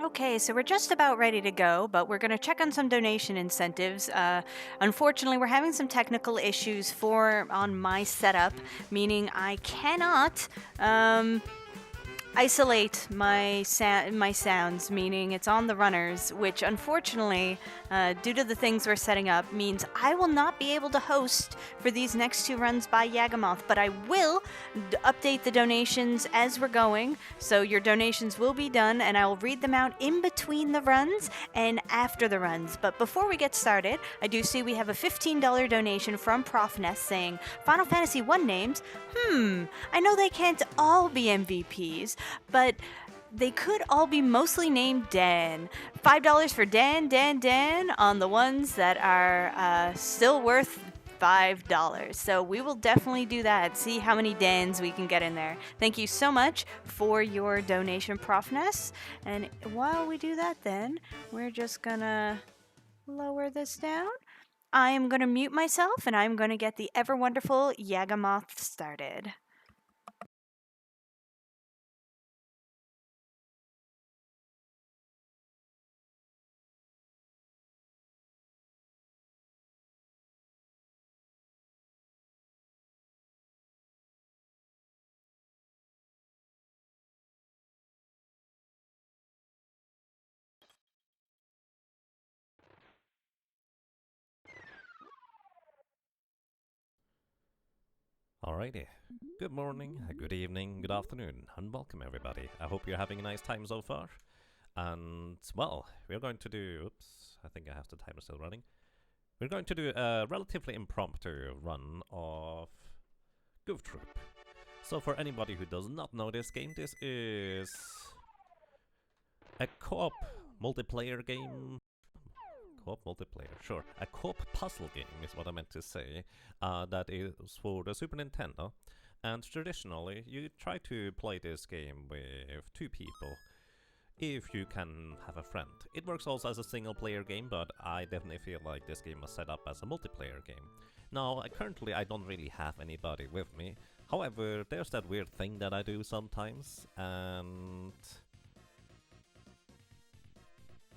Okay, so we're just about ready to go, but we're going to check on some donation incentives. Unfortunately, we're having some technical issues on my setup, meaning I cannot isolate my sounds, meaning it's on the runners, which unfortunately, due to the things we're setting up, means I will not be able to host for these next two runs by Yagamoth, but I will update the donations as we're going, so your donations will be done, and I will read them out in between the runs and after the runs. But before we get started, I do see we have a $15 donation from Profnest saying, Final Fantasy 1 names? I know they can't all be MVPs, but they could all be mostly named Dan. $5 for Dan on the ones that are still worth $5. So we will definitely do that. See how many Dans we can get in there. Thank you so much for your donation, Profness. And while we do that, then we're just gonna lower this down. I am gonna mute myself and I'm gonna get the ever wonderful Yagamoth started. Alrighty. Good morning, good evening, good afternoon, and welcome everybody. I hope you're having a nice time so far. And, well, we're going to do... Oops, I think I have the timer still running. We're going to do a relatively impromptu run of Goof Troop. So for anybody who does not know this game, this is a co-op multiplayer game. Co-op multiplayer, sure. A co-op puzzle game is what I meant to say. That is for the Super Nintendo. And traditionally, you try to play this game with two people, if you can have a friend. It works also as a single player game, but I definitely feel like this game was set up as a multiplayer game. Now, currently I don't really have anybody with me. However, there's that weird thing that I do sometimes, and...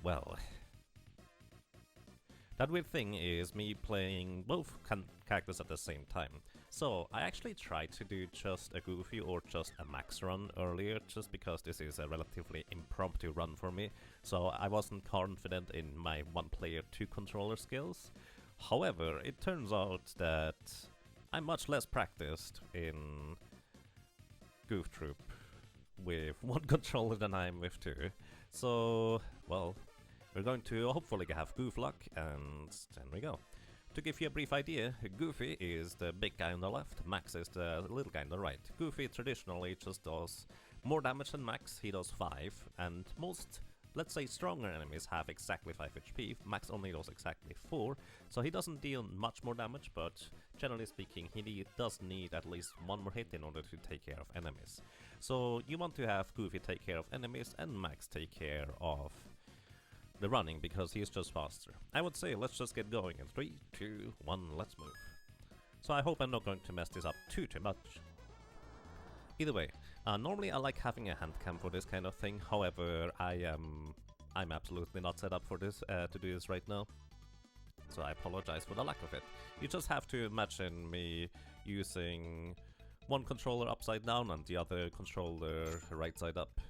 well... that weird thing is me playing both characters at the same time. So I actually tried to do just a Goofy or just a Max run earlier, just because this is a relatively impromptu run for me, so I wasn't confident in my one-player, two-controller skills. However, it turns out that I'm much less practiced in Goof Troop with one controller than I am with two. So, well, we're going to hopefully have Goof luck, and then we go. To give you a brief idea, Goofy is the big guy on the left, Max is the little guy on the right. Goofy traditionally just does more damage than Max, he does 5, and most, let's say, stronger enemies have exactly 5 HP, Max only does exactly 4, so he doesn't deal much more damage, but generally speaking, he does need at least one more hit in order to take care of enemies. So you want to have Goofy take care of enemies and Max take care of the running, because he's just faster. I would say let's just get going in 3, 2, 1, let's move. So I hope I'm not going to mess this up too much. Either way, normally I like having a hand cam for this kind of thing, however I'm absolutely not set up for this, to do this right now. So I apologize for the lack of it. You just have to imagine me using one controller upside down and the other controller right side up.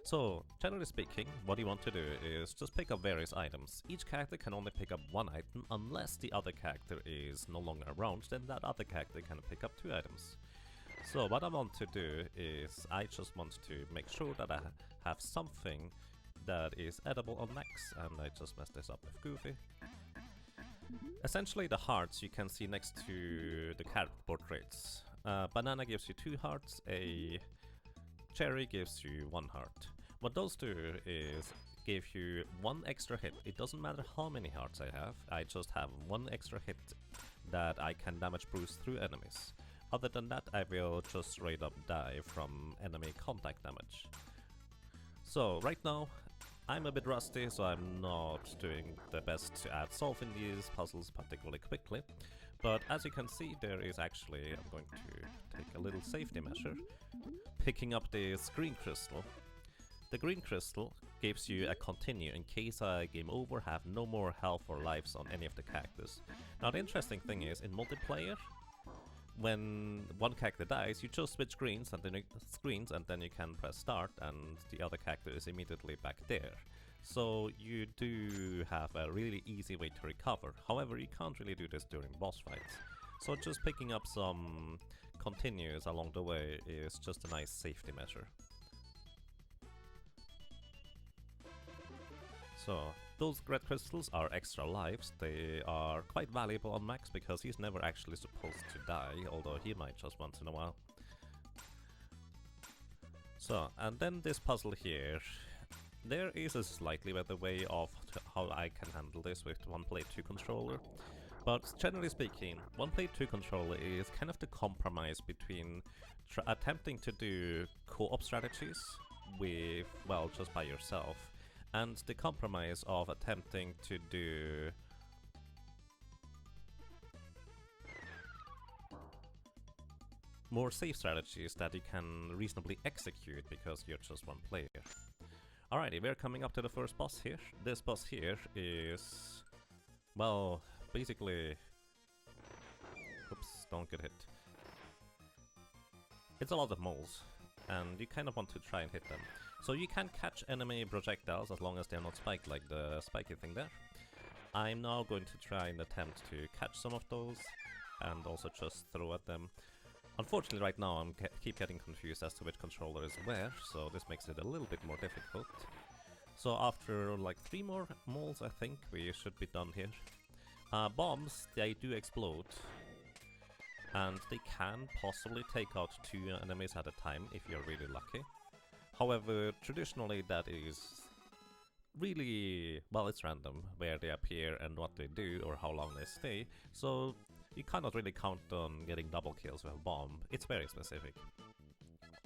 So, generally speaking, what you want to do is just pick up various items. Each character can only pick up one item unless the other character is no longer around, then that other character can pick up 2 items. So what I want to do is I just want to make sure that I have something that is edible on Max, and I just messed this up with Goofy. Essentially the hearts you can see next to the character portraits. Banana gives you 2 hearts, a cherry gives you 1 heart. What those do is give you 1 extra hit. It doesn't matter how many hearts I have, I just have 1 extra hit that I can damage boost through enemies. Other than that, I will just straight up die from enemy contact damage. So right now, I'm a bit rusty, so I'm not doing the best at solving these puzzles particularly quickly. But as you can see, there is actually, I'm going to take a little safety measure, picking up this green crystal. The green crystal gives you a continue in case I game over, have no more health or lives on any of the characters. Now the interesting thing is, in multiplayer, when one character dies, you just switch screens and then you can press start and the other character is immediately back there. So you do have a really easy way to recover. However, you can't really do this during boss fights. So just picking up some continues along the way is just a nice safety measure. So, those red crystals are extra lives. They are quite valuable on Max because he's never actually supposed to die, although he might just once in a while. So, and then this puzzle here. There is a slightly better way of how I can handle this with one Play 2 controller. But generally speaking, one Play 2 controller is kind of the compromise between attempting to do co-op strategies with, well, just by yourself, and the compromise of attempting to do more safe strategies that you can reasonably execute because you're just one player. Alrighty, we're coming up to the first boss here. This boss here is, well, basically... Oops, don't get hit. It's a lot of moles, and you kind of want to try and hit them. So you can catch enemy projectiles as long as they're not spiked like the spiky thing there. I'm now going to try and attempt to catch some of those and also just throw at them. Unfortunately right now I'm keep getting confused as to which controller is where, so this makes it a little bit more difficult. So after like 3 more moles I think we should be done here. Bombs, they do explode. And they can possibly take out 2 enemies at a time if you're really lucky. However, traditionally that is really, well, it's random where they appear and what they do or how long they stay, so you cannot really count on getting double kills with a bomb. It's very specific.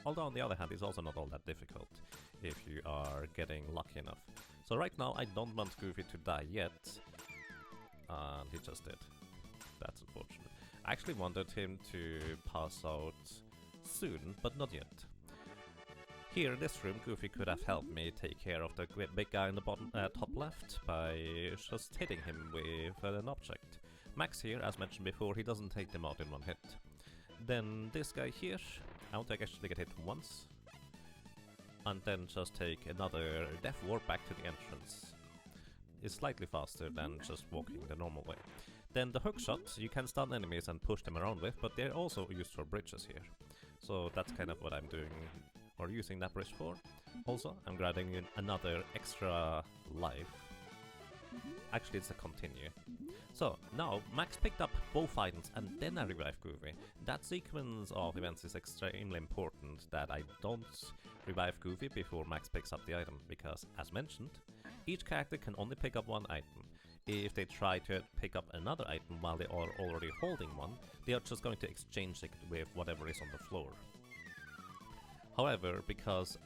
Although on the other hand, it's also not all that difficult if you are getting lucky enough. So right now I don't want Goofy to die yet, and he just did. That's unfortunate. I actually wanted him to pass out soon, but not yet. Here in this room, Goofy could have helped me take care of the big guy in the bottom, top left by just hitting him with an object. Max here, as mentioned before, he doesn't take them out in one hit. Then this guy here, I want to actually get hit once. And then just take another death warp back to the entrance. It's slightly faster than just walking the normal way. Then the hook shot, you can stun enemies and push them around with, but they're also used for bridges here. So that's kind of what I'm doing, or using that bridge for. Also, I'm grabbing in another extra life. Actually, it's a continue. So, now, Max picked up both items and then I revived Goofy. That sequence of events is extremely important, that I don't revive Goofy before Max picks up the item, because, as mentioned, each character can only pick up one item. If they try to pick up another item while they are already holding one, they are just going to exchange it with whatever is on the floor. However, because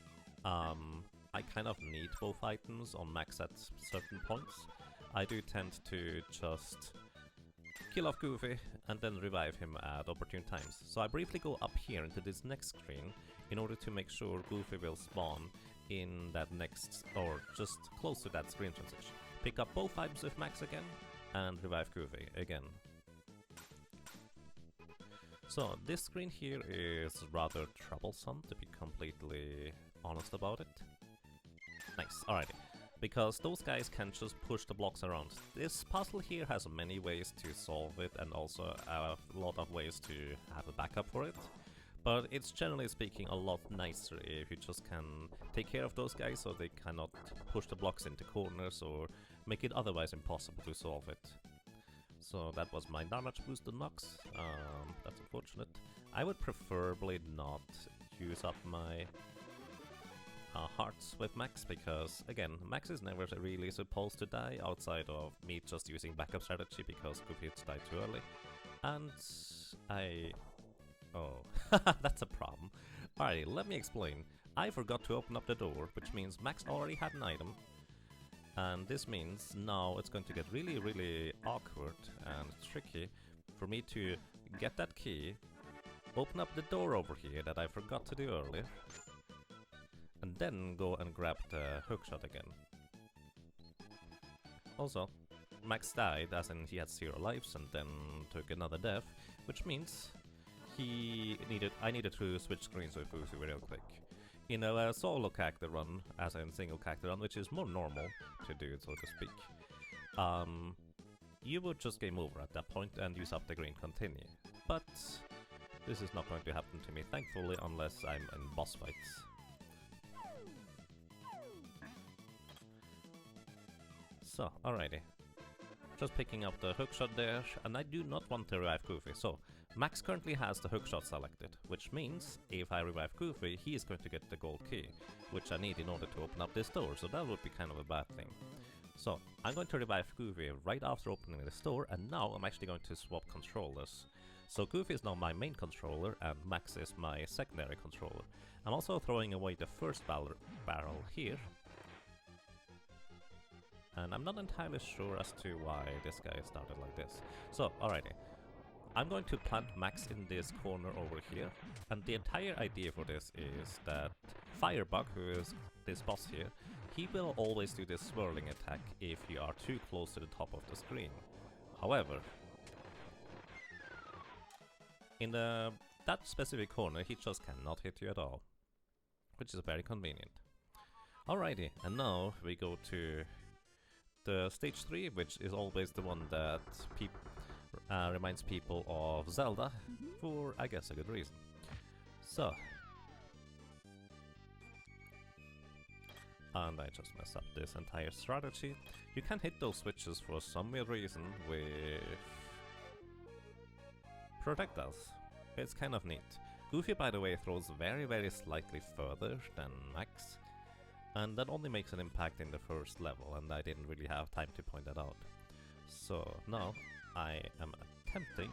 I kind of need both items on Max at certain points, I do tend to just kill off Goofy and then revive him at opportune times. So I briefly go up here into this next screen in order to make sure Goofy will spawn in that next, or just close to that screen transition. Pick up both items with Max again and revive Goofy again. So this screen here is rather troublesome, to be completely honest about it. Nice, alrighty. Because those guys can just push the blocks around. This puzzle here has many ways to solve it and also a lot of ways to have a backup for it. But it's generally speaking a lot nicer if you just can take care of those guys so they cannot push the blocks into corners or make it otherwise impossible to solve it. So that was my damage boost on Nox. That's unfortunate. I would preferably not use up my hearts with Max, because again, Max is never really supposed to die outside of me just using backup strategy because Goofy died too early. And oh, that's a problem. Alright, let me explain. I forgot to open up the door, which means Max already had an item. And this means now it's going to get really, really awkward and tricky for me to get that key, open up the door over here that I forgot to do earlier, and then go and grab the hookshot again. Also, Max died, as in he had 0 lives and then took another death, which means I needed to switch screens with Goofy real quick. In a solo character run, as in single character run, which is more normal to do, so to speak, you would just game over at that point and use up the green continue. But this is not going to happen to me, thankfully, unless I'm in boss fights. So, alrighty. Just picking up the hookshot there, and I do not want to revive Goofy, so Max currently has the hookshot selected, which means if I revive Goofy, he is going to get the gold key, which I need in order to open up this door, so that would be kind of a bad thing. So, I'm going to revive Goofy right after opening this door, and now I'm actually going to swap controllers. So Goofy is now my main controller, and Max is my secondary controller. I'm also throwing away the first barrel here. And I'm not entirely sure as to why this guy started like this. So, alrighty. I'm going to plant Max in this corner over here, and the entire idea for this is that Firebug, who is this boss here, he will always do this swirling attack if you are too close to the top of the screen. However, in that specific corner he just cannot hit you at all, which is very convenient. Alrighty, and now we go to the stage 3, which is always the one that reminds people of Zelda, for I guess a good reason. So, and I just messed up this entire strategy. You can hit those switches for some weird reason with projectiles. It's kind of neat. Goofy, by the way, throws very slightly further than Max, and that only makes an impact in the first level, and I didn't really have time to point that out. So now I am attempting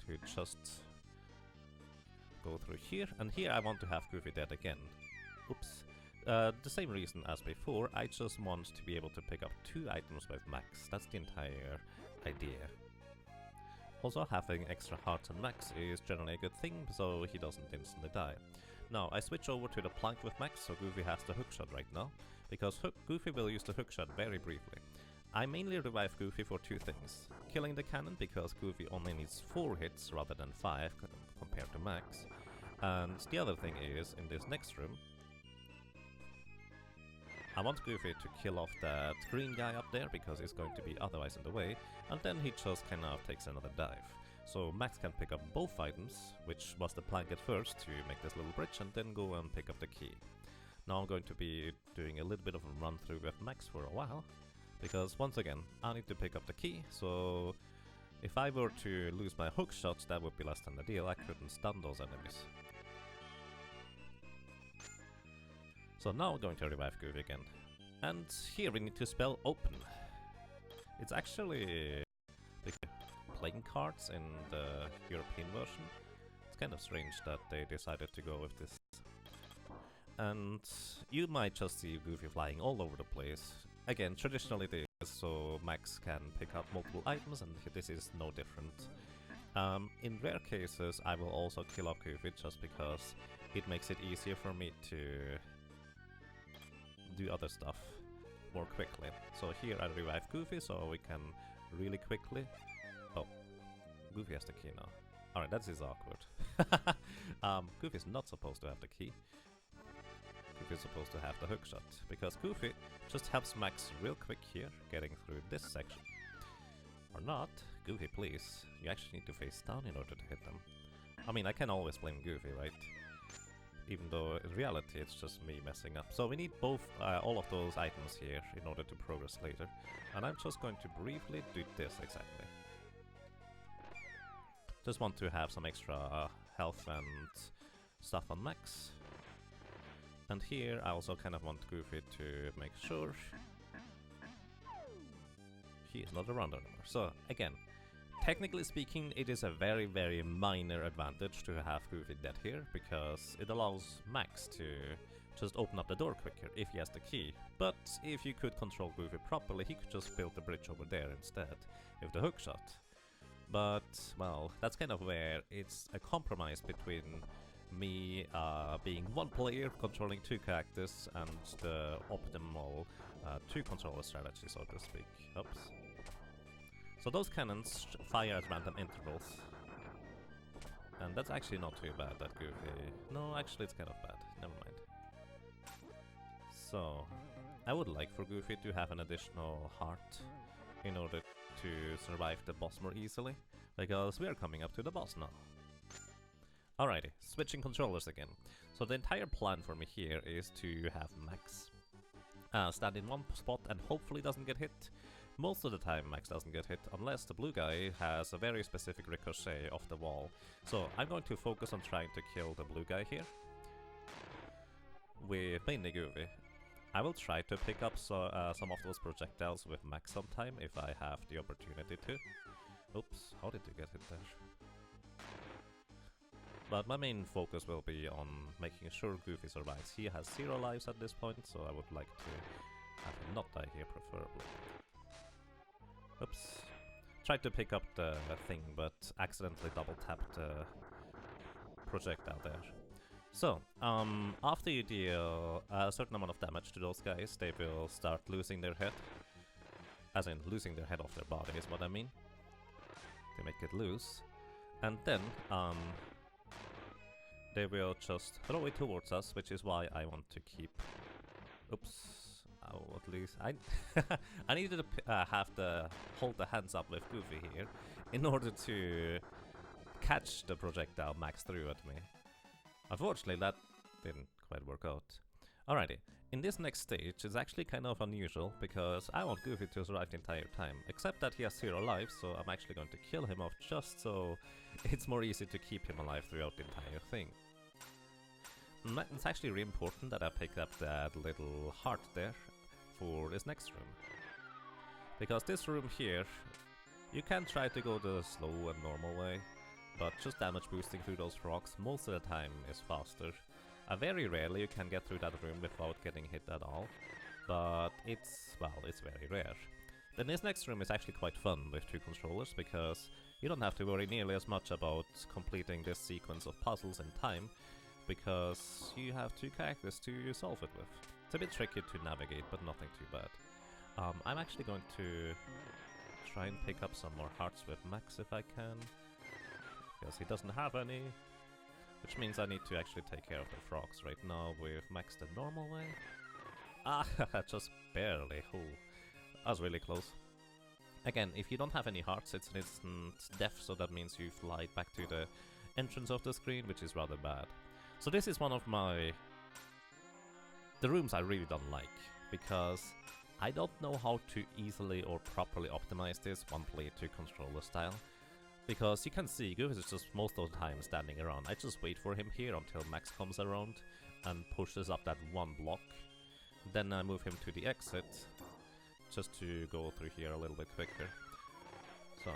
to just go through here, and here I want to have Goofy dead again. Oops. The same reason as before, I just want to be able to pick up 2 items with Max. That's the entire idea. Also, having extra hearts on Max is generally a good thing, so he doesn't instantly die. Now, I switch over to the plank with Max, so Goofy has the hookshot right now, because Goofy will use the hookshot very briefly. I mainly revive Goofy for 2 things. Killing the cannon, because Goofy only needs 4 hits rather than 5 compared to Max. And the other thing is, in this next room, I want Goofy to kill off that green guy up there, because he's going to be otherwise in the way, and then he just kind of takes another dive. So Max can pick up both items, which was the plank at first, to make this little bridge, and then go and pick up the key. Now I'm going to be doing a little bit of a run through with Max for a while, because once again, I need to pick up the key, so if I were to lose my hook shots, that would be less than ideal. I couldn't stun those enemies. So now I'm going to revive Goofy again. And here we need to spell open. It's actually playing cards in the European version. It's kind of strange that they decided to go with this. And you might just see Goofy flying all over the place. Again, traditionally it is so Max can pick up multiple items, and this is no different. In rare cases I will also kill off Goofy just because it makes it easier for me to do other stuff more quickly. So here I revive Goofy so we can really quickly... Oh, Goofy has the key now. Alright, that is awkward. Goofy's not supposed to have the key. Goofy's supposed to have the hookshot, because Goofy just helps Max real quick here, getting through this section. Or not. Goofy, please. You actually need to face down in order to hit them. I mean, I can always blame Goofy, right? Even though in reality it's just me messing up. So we need both, all of those items here in order to progress later. And I'm just going to briefly do this exactly. Just want to have some extra health and stuff on Max. And here I also kind of want Goofy to make sure he is not around anymore. So again, technically speaking, it is a very minor advantage to have Goofy dead here, because it allows Max to just open up the door quicker if he has the key. But if you could control Goofy properly, he could just build the bridge over there instead with the hookshot. But, well, that's kind of where it's a compromise between me being one player controlling two characters and the optimal two controller strategy, so to speak. Oops. So those cannons fire at random intervals. And that's actually not too bad, that Goofy. No, actually it's kind of bad. Never mind. So, I would like for Goofy to have an additional heart in order to survive the boss more easily, because we are coming up to the boss now. Alrighty, switching controllers again. So the entire plan for me here is to have Max stand in one spot and hopefully doesn't get hit. Most of the time Max doesn't get hit, unless the blue guy has a very specific ricochet off the wall. So I'm going to focus on trying to kill the blue guy here with mainly Goofy. I will try to pick up some of those projectiles with Max sometime if I have the opportunity to. Oops, how did you get hit there? But my main focus will be on making sure Goofy survives. He has 0 lives at this point, so I would like to have him not die here preferably. Oops. Tried to pick up the thing, but accidentally double tapped the projectile there. So, after you deal a certain amount of damage to those guys, they will start losing their head. As in, losing their head off their body is what I mean. They make it loose. And then, they will just throw it towards us, which is why I want to keep... Oops. Oh, at least I I needed to hold the hands up with Goofy here in order to catch the projectile Max threw at me. Unfortunately, that didn't quite work out. Alrighty, in this next stage it's actually kind of unusual because I want Goofy to survive the entire time, except that he has 0 lives, so I'm actually going to kill him off just so it's more easy to keep him alive throughout the entire thing. It's actually really important that I pick up that little heart there for this next room. Because this room here, you can try to go the slow and normal way, but just damage boosting through those rocks most of the time is faster. Very rarely you can get through that room without getting hit at all, but it's very rare. Then this next room is actually quite fun with 2 controllers, because you don't have to worry nearly as much about completing this sequence of puzzles in time, because you have 2 characters to solve it with. It's a bit tricky to navigate, but nothing too bad. I'm actually going to try and pick up some more hearts with Max if I can, because he doesn't have any, which means I need to actually take care of the frogs right now with Max the normal way. Ah, just barely. Oh, that was really close. Again, if you don't have any hearts, it's an instant death, so that means you fly back to the entrance of the screen, which is rather bad. So this is one of the rooms I really don't like, because I don't know how to easily or properly optimize this one player 2 controller style. Because you can see Goof is just most of the time standing around. I just wait for him here until Max comes around and pushes up that one block. Then I move him to the exit, just to go through here a little bit quicker. So,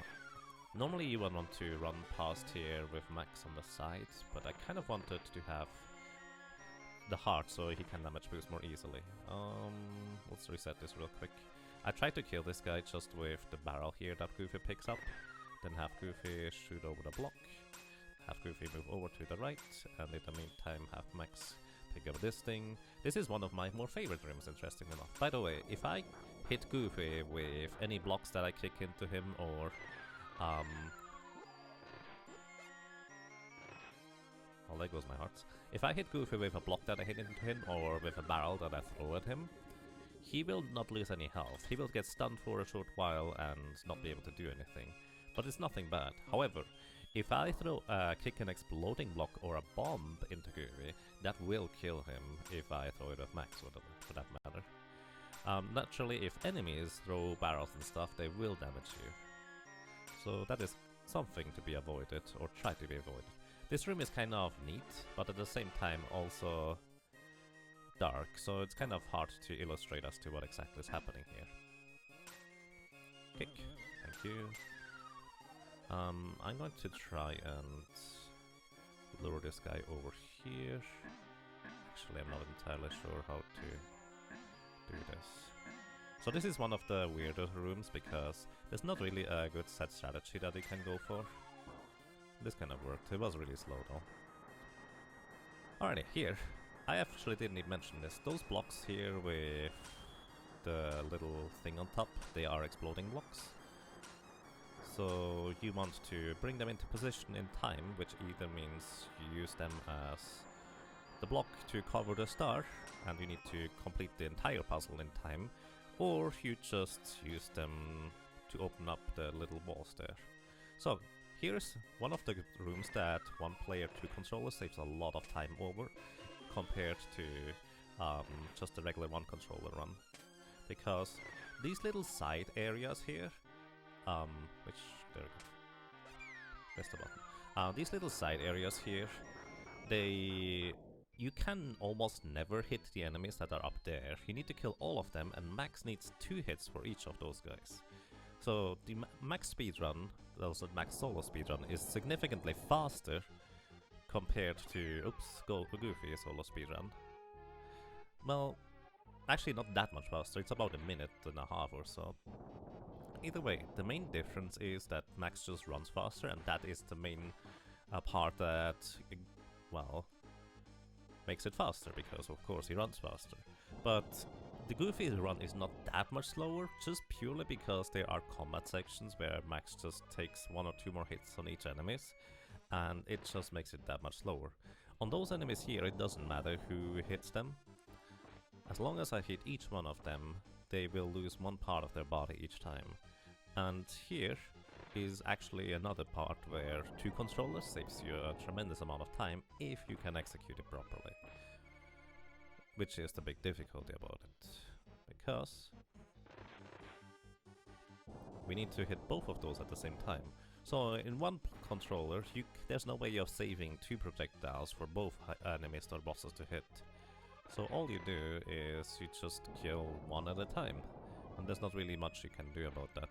normally you would want to run past here with Max on the sides, but I kind of wanted to have the heart so he can damage boost more easily. Let's reset this real quick. I tried to kill this guy just with the barrel here that Goofy picks up. Then have Goofy shoot over the block, have Goofy move over to the right, and in the meantime have Max pick up this thing. This is one of my more favorite rooms, interestingly enough. By the way, if I hit Goofy with any blocks that I kick into him, or oh, there goes my hearts. If I hit Goofy with a block that I hit into him, or with a barrel that I throw at him, he will not lose any health. He will get stunned for a short while and not be able to do anything. But it's nothing bad. However, if I throw kick an exploding block or a bomb into Goofy, that will kill him if I throw it at Max, for that matter. Naturally, if enemies throw barrels and stuff, they will damage you. So that is something to be avoided, or try to be avoided. This room is kind of neat, but at the same time also dark, so it's kind of hard to illustrate as to what exactly is happening here. Kick. Thank you. I'm going to try and lure this guy over here. Actually, I'm not entirely sure how to do this. So this is one of the weirder rooms because there's not really a good set strategy that you can go for. This kind of worked. It was really slow though. Alrighty, here. I actually didn't even mention this. Those blocks here with the little thing on top, they are exploding blocks. So you want to bring them into position in time, which either means you use them as the block to cover the star, and you need to complete the entire puzzle in time, or you just use them to open up the little walls there. So here's one of the rooms that one player, two controllers saves a lot of time over compared to just the regular one controller run. Because these little side areas here, which, there we go, press the button. These little side areas here, you can almost never hit the enemies that are up there. You need to kill all of them, and Max needs 2 hits for each of those guys. So the Max speedrun, also Max solo speedrun, is significantly faster compared to, Goofy solo speedrun. Well, actually not that much faster, it's about a minute and a half or so. Either way, the main difference is that Max just runs faster, and that is the main part that, well, makes it faster, because of course he runs faster. But the Goofy run is not that much slower, just purely because there are combat sections where Max just takes 1 or 2 more hits on each enemies, and it just makes it that much slower. On those enemies here, it doesn't matter who hits them. As long as I hit each one of them, they will lose 1 part of their body each time. And here is actually another part where 2 controllers saves you a tremendous amount of time if you can execute it properly. Which is the big difficulty about it, because we need to hit both of those at the same time. So in one controller, there's no way of saving 2 projectiles for both enemies or bosses to hit. So all you do is you just kill 1 at a time, and there's not really much you can do about that.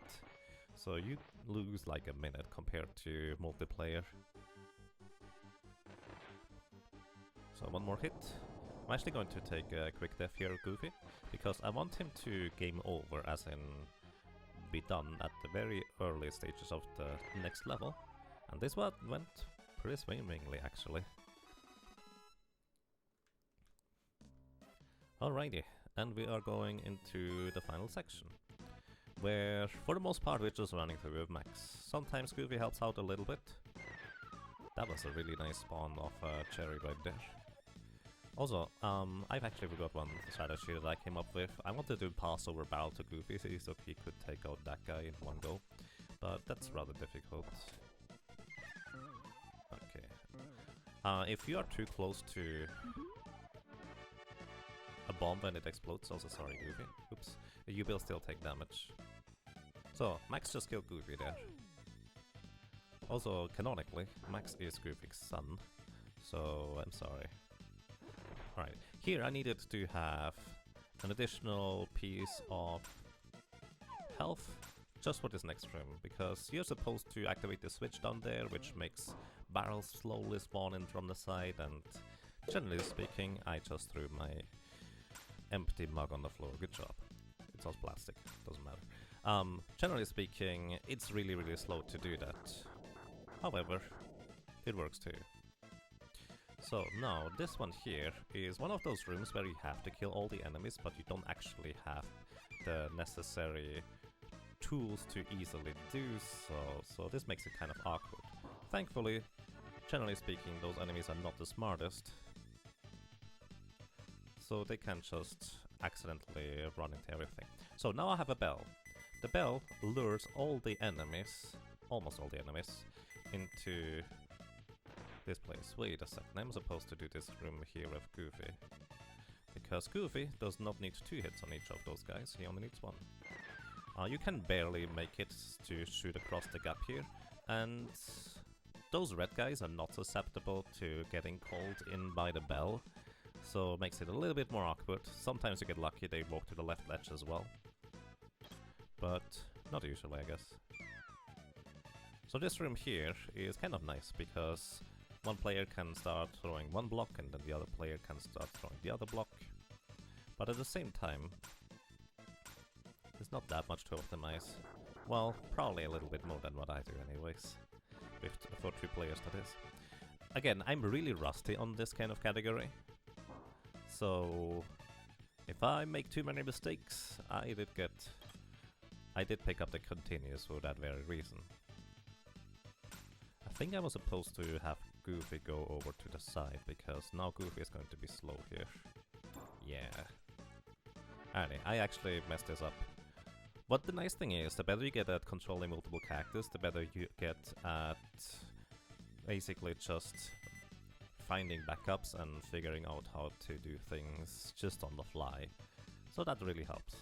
So you lose like a minute compared to multiplayer. So 1 more hit. I'm actually going to take a quick death here, Goofy, because I want him to game over, as in be done at the very early stages of the next level. And this one went pretty swimmingly, actually. Alrighty, and we are going into the final section, where for the most part we're just running through with Max. Sometimes Goofy helps out a little bit. That was a really nice spawn of a cherry right there. Also, I've actually forgot one strategy that I came up with. I wanted to pass over barrel to Goofy so he could take out that guy in one go, but that's rather difficult. Okay. If you are too close to a bomb when it explodes, also sorry Goofy, oops, you will still take damage. So, Max just killed Goofy there. Also, canonically, Max is Goofy's son, so I'm sorry. Alright, here I needed to have an additional piece of health just for this next room, because you're supposed to activate the switch down there, which makes barrels slowly spawn in from the side, and generally speaking, I just threw my empty mug on the floor. Good job. It's all plastic, doesn't matter. Generally speaking, it's really slow to do that. However, it works too. So now, this one here is one of those rooms where you have to kill all the enemies, but you don't actually have the necessary tools to easily do so, so this makes it kind of awkward. Thankfully, generally speaking, those enemies are not the smartest, so they can just accidentally run into everything. So now I have a bell. The bell lures all the enemies, almost all the enemies, into this place. Wait a second, I'm supposed to do this room here with Goofy, because Goofy does not need 2 hits on each of those guys, he only needs 1. You can barely make it to shoot across the gap here, and those red guys are not susceptible to getting called in by the bell, so it makes it a little bit more awkward. Sometimes you get lucky, they walk to the left ledge as well, but not usually, I guess. So this room here is kind of nice, because one player can start throwing one block and then the other player can start throwing the other block. But at the same time, there's not that much to optimize. Well, probably a little bit more than what I do anyways. For 2 players, that is. again, I'm really rusty on this kind of category. So if I make too many mistakes, I did pick up the continuous for that very reason. I think I was supposed to have Goofy go over to the side, because now Goofy is going to be slow here. Yeah. Anyway, I actually messed this up. But the nice thing is, the better you get at controlling multiple characters, the better you get at basically just finding backups and figuring out how to do things just on the fly. So that really helps.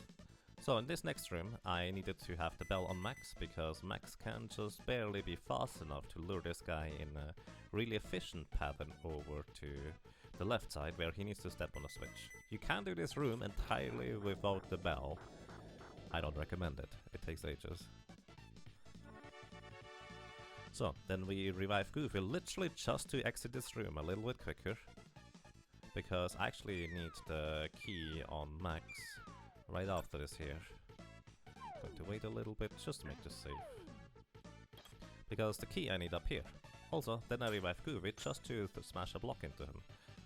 So in this next room, I needed to have the bell on max, because Max can just barely be fast enough to lure this guy in a really efficient pattern over to the left side, where he needs to step on a switch. You can do this room entirely without the bell. I don't recommend it. It takes ages. So, then we revive Goofy literally just to exit this room a little bit quicker, because I actually need the key on max right after this here. Going to wait a little bit just to make this safe, because the key I need up here. Also, then I revive Goofy just to smash a block into him.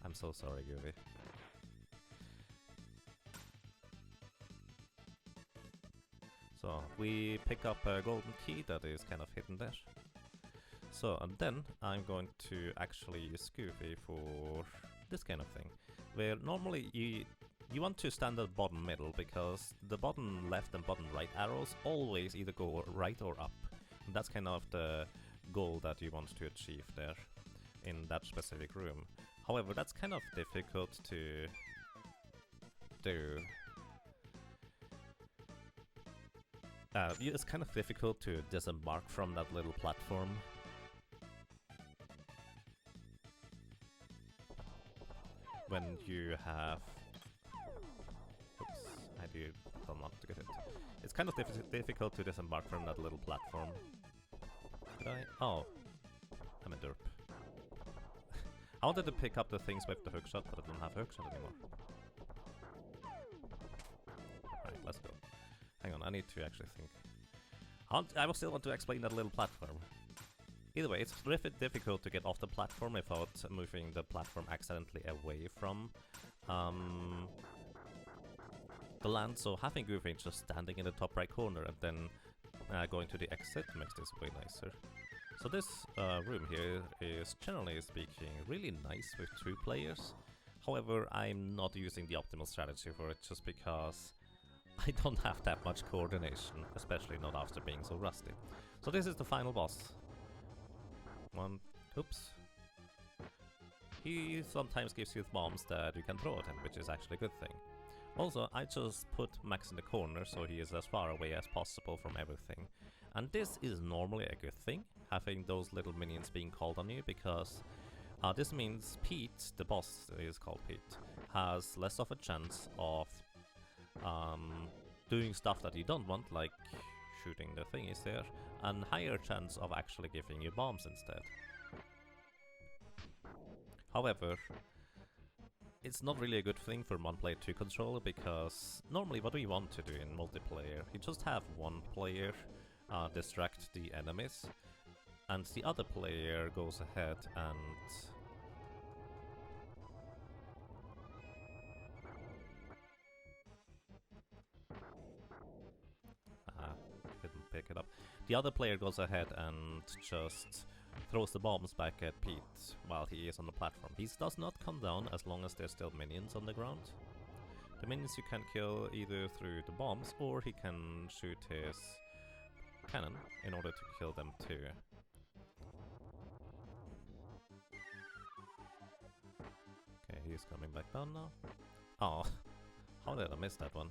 I'm so sorry, Goofy. So, we pick up a golden key that is kind of hidden there. So, and then I'm going to actually use Goofy for this kind of thing, where normally you want to stand at bottom middle, because the bottom left and bottom right arrows always either go right or up. And that's kind of the goal that you want to achieve there in that specific room. However, that's kind of difficult to do. It's kind of difficult to disembark from that little platform. When you have... Oops, I don't want to get it. It's kind of difficult to disembark from that little platform. Did I? Oh, I'm a derp. I wanted to pick up the things with the hookshot, but I don't have a hookshot anymore. Right, let's go. Hang on, I need to actually think. I will still want to explain that little platform. Either way, it's difficult to get off the platform without moving the platform accidentally away from the land, so having Goofy just standing in the top right corner and then going to the exit makes this way nicer. So this room here is, generally speaking, really nice with 2 players. However, I'm not using the optimal strategy for it just because I don't have that much coordination, especially not after being so rusty. So this is the final boss. Oops. He sometimes gives you bombs that you can throw at him, which is actually a good thing. Also, I just put Max in the corner so he is as far away as possible from everything. And this is normally a good thing, having those little minions being called on you, because this means Pete, the boss is called Pete, has less of a chance of doing stuff that you don't want, like shooting the thingies there, and higher chance of actually giving you bombs instead. However, it's not really a good thing for one player to control, because normally what we want to do in multiplayer, you just have one player distract the enemies, and the other player goes ahead and didn't pick it up. The other player goes ahead and just throws the bombs back at Pete while he is on the platform. He does not come down as long as there's still minions on the ground. The minions you can kill either through the bombs, or he can shoot his cannon in order to kill them too. Okay, he's coming back down now. Oh, how did I miss that one?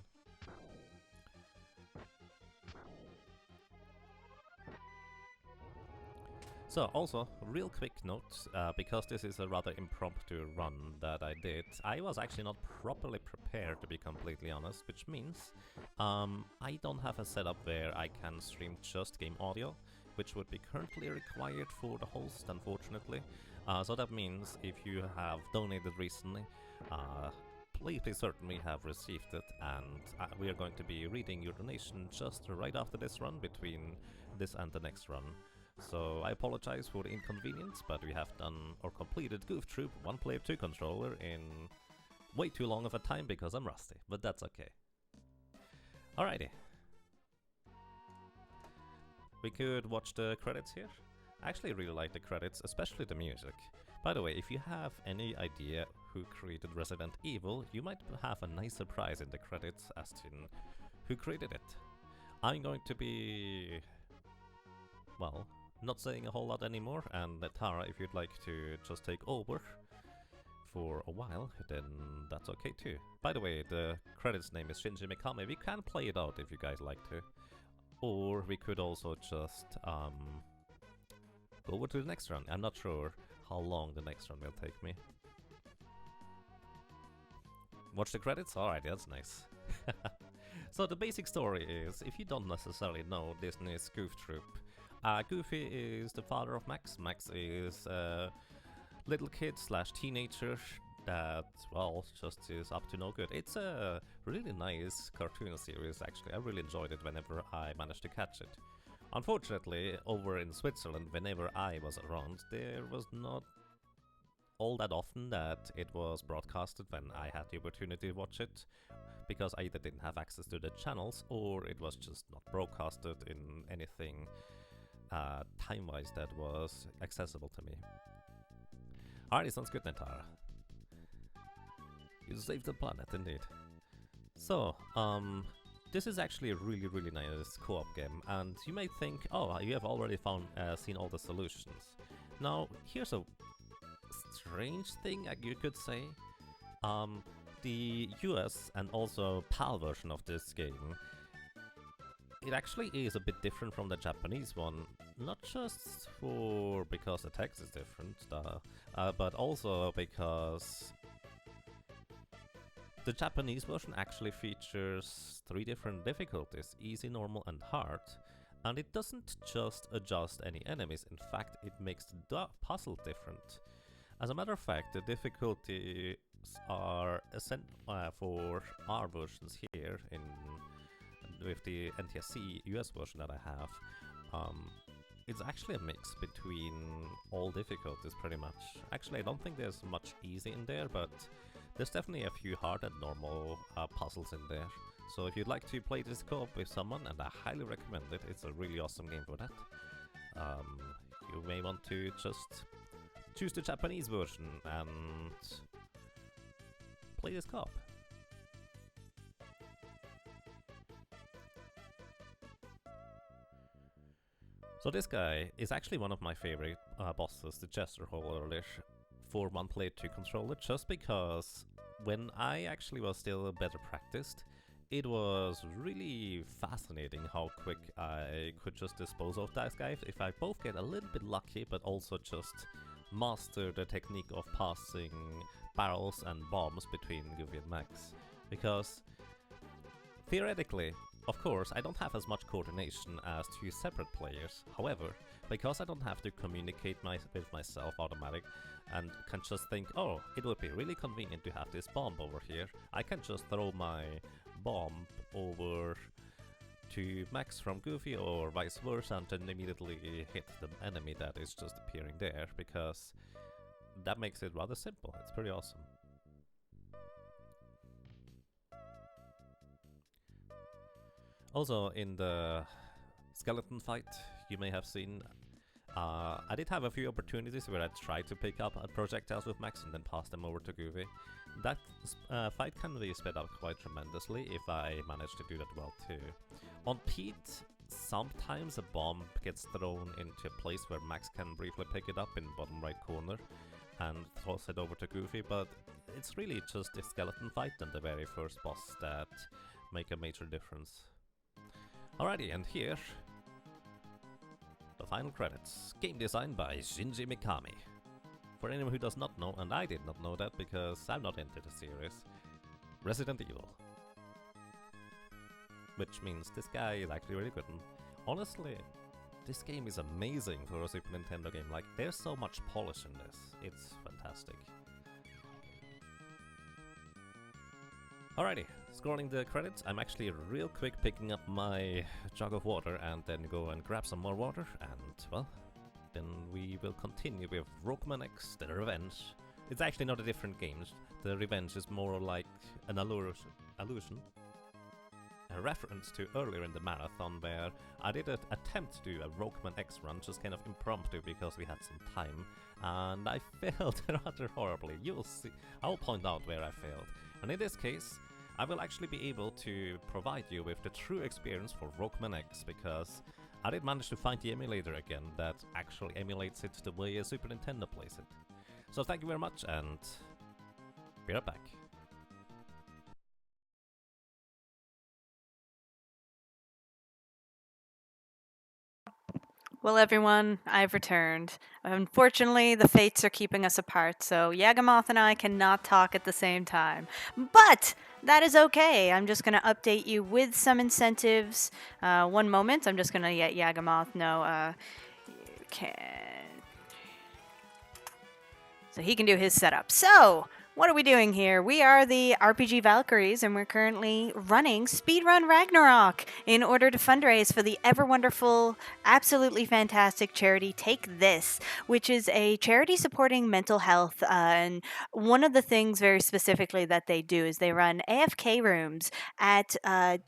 So, also, real quick note, because this is a rather impromptu run that I did, I was actually not properly prepared, to be completely honest, which means I don't have a setup where I can stream just game audio, which would be currently required for the host, unfortunately. So that means if you have donated recently, please certainly have received it, and we are going to be reading your donation just right after this run, between this and the next run. So I apologize for the inconvenience, but we have done or completed Goof Troop 1 player 2 controller in way too long of a time because I'm rusty, but that's okay. Alrighty. We could watch the credits here. I actually really like the credits, especially the music. By the way, if you have any idea who created Resident Evil, you might have a nice surprise in the credits as to who created it. I'm going to be, well, not saying a whole lot anymore, and Tara, if you'd like to just take over for a while, then that's okay too. By the way, the credits name is Shinji Mikami. We can play it out if you guys like to. Or we could also just go over to the next run. I'm not sure how long the next run will take me. Watch the credits? Alright, that's nice. So the basic story is, if you don't necessarily know Disney's Goof Troop, Goofy is the father of Max. Max is a little kid slash teenager that, well, just is up to no good. It's a really nice cartoon series, actually. I really enjoyed it whenever I managed to catch it. Unfortunately, over in Switzerland, whenever I was around, there was not all that often that it was broadcasted when I had the opportunity to watch it, because I either didn't have access to the channels or it was just not broadcasted in anything time-wise that was accessible to me. Alright, sounds good, Tara. You saved the planet, indeed. So, this is actually a really nice co-op game, and you may think, oh, you have already seen all the solutions. Now, here's a strange thing, you could say. The US and also PAL version of this game, it actually is a bit different from the Japanese one, not just because the text is different, but also because the Japanese version actually features 3 different difficulties: easy, normal and hard, and it doesn't just adjust any enemies, in fact it makes the puzzle different. As a matter of fact, the difficulties are for our versions here with the NTSC US version that I have. It's actually a mix between all difficulties pretty much. Actually, I don't think there's much easy in there, but there's definitely a few hard and normal puzzles in there. So if you'd like to play this co-op with someone, and I highly recommend it, it's a really awesome game for that. You may want to just choose the Japanese version and play this co-op. So this guy is actually one of my favorite bosses, the Jester Hole earlier, for 1 player 2 controller, just because when I actually was still better practiced, it was really fascinating how quick I could just dispose of that guy if I both get a little bit lucky, but also just master the technique of passing barrels and bombs between Goofy and Max. Because theoretically, of course, I don't have as much coordination as 2 separate players. However, because I don't have to communicate with myself automatic and can just think, oh, it would be really convenient to have this bomb over here, I can just throw my bomb over to Max from Goofy or vice versa and then immediately hit the enemy that is just appearing there, because that makes it rather simple. It's pretty awesome. Also, in the skeleton fight, you may have seen, I did have a few opportunities where I tried to pick up projectiles with Max and then pass them over to Goofy. That fight can be sped up quite tremendously if I manage to do that well too. On Pete, sometimes a bomb gets thrown into a place where Max can briefly pick it up in the bottom right corner and toss it over to Goofy, but it's really just the skeleton fight and the very first boss that make a major difference. Alrighty, and here, the final credits. Game designed by Shinji Mikami. For anyone who does not know, and I did not know that because I'm not into the series, Resident Evil. Which means this guy is actually really good. And honestly, this game is amazing for a Super Nintendo game. Like, there's so much polish in this. It's fantastic. Alrighty, scrolling the credits, I'm actually real quick picking up my jug of water and then go and grab some more water and, well, then we will continue with Rocman X, The Revenge. It's actually not a different game. The Revenge is more like an allusion. A reference to earlier in the marathon where I did attempt to do a Rocman X run, just kind of impromptu because we had some time, and I failed rather horribly. You'll see. I'll point out where I failed. And in this case, I will actually be able to provide you with the true experience for Rocman X, because I did manage to find the emulator again that actually emulates it the way a Super Nintendo plays it. So thank you very much, and be right back. Well, everyone, I've returned. Unfortunately, the fates are keeping us apart, so Yagamoth and I cannot talk at the same time. But that is okay. I'm just going to update you with some incentives. One moment. I'm just going to let Yagamoth know. You can. So he can do his setup. So, what are we doing here? We are the RPG Valkyries, and we're currently running Speedrun Ragnarok in order to fundraise for the ever wonderful, absolutely fantastic charity Take This, which is a charity supporting mental health. And one of the things very specifically that they do is they run AFK rooms at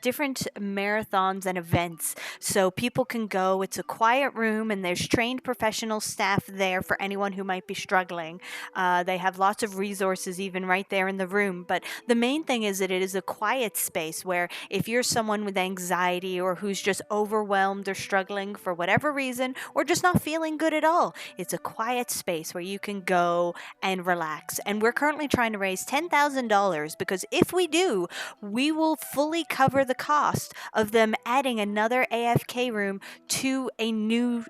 different marathons and events. So people can go, it's a quiet room, and there's trained professional staff there for anyone who might be struggling. They have lots of resources even right there in the room. But the main thing is that it is a quiet space where if you're someone with anxiety or who's just overwhelmed or struggling for whatever reason or just not feeling good at all, it's a quiet space where you can go and relax. And we're currently trying to raise $10,000 because if we do, we will fully cover the cost of them adding another AFK room to a new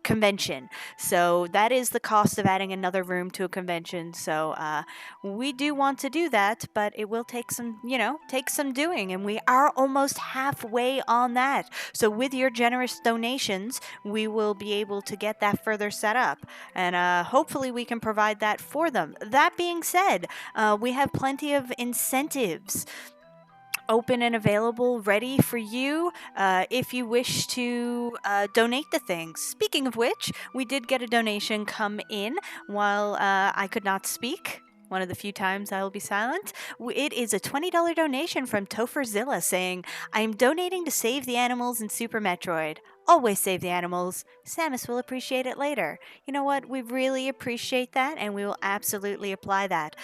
convention. So that is the cost of adding another room to a convention. So we do want to do that, but it will take some, take some doing, and we are almost halfway on that. So with your generous donations, we will be able to get that further set up, and hopefully we can provide that for them. That being said, we have plenty of incentives open and available, ready for you if you wish to donate the things. Speaking of which, we did get a donation come in while I could not speak. One of the few times I will be silent. It is a $20 donation from Topherzilla saying, I am donating to save the animals in Super Metroid. Always save the animals. Samus will appreciate it later. You know what? We really appreciate that, and we will absolutely apply that.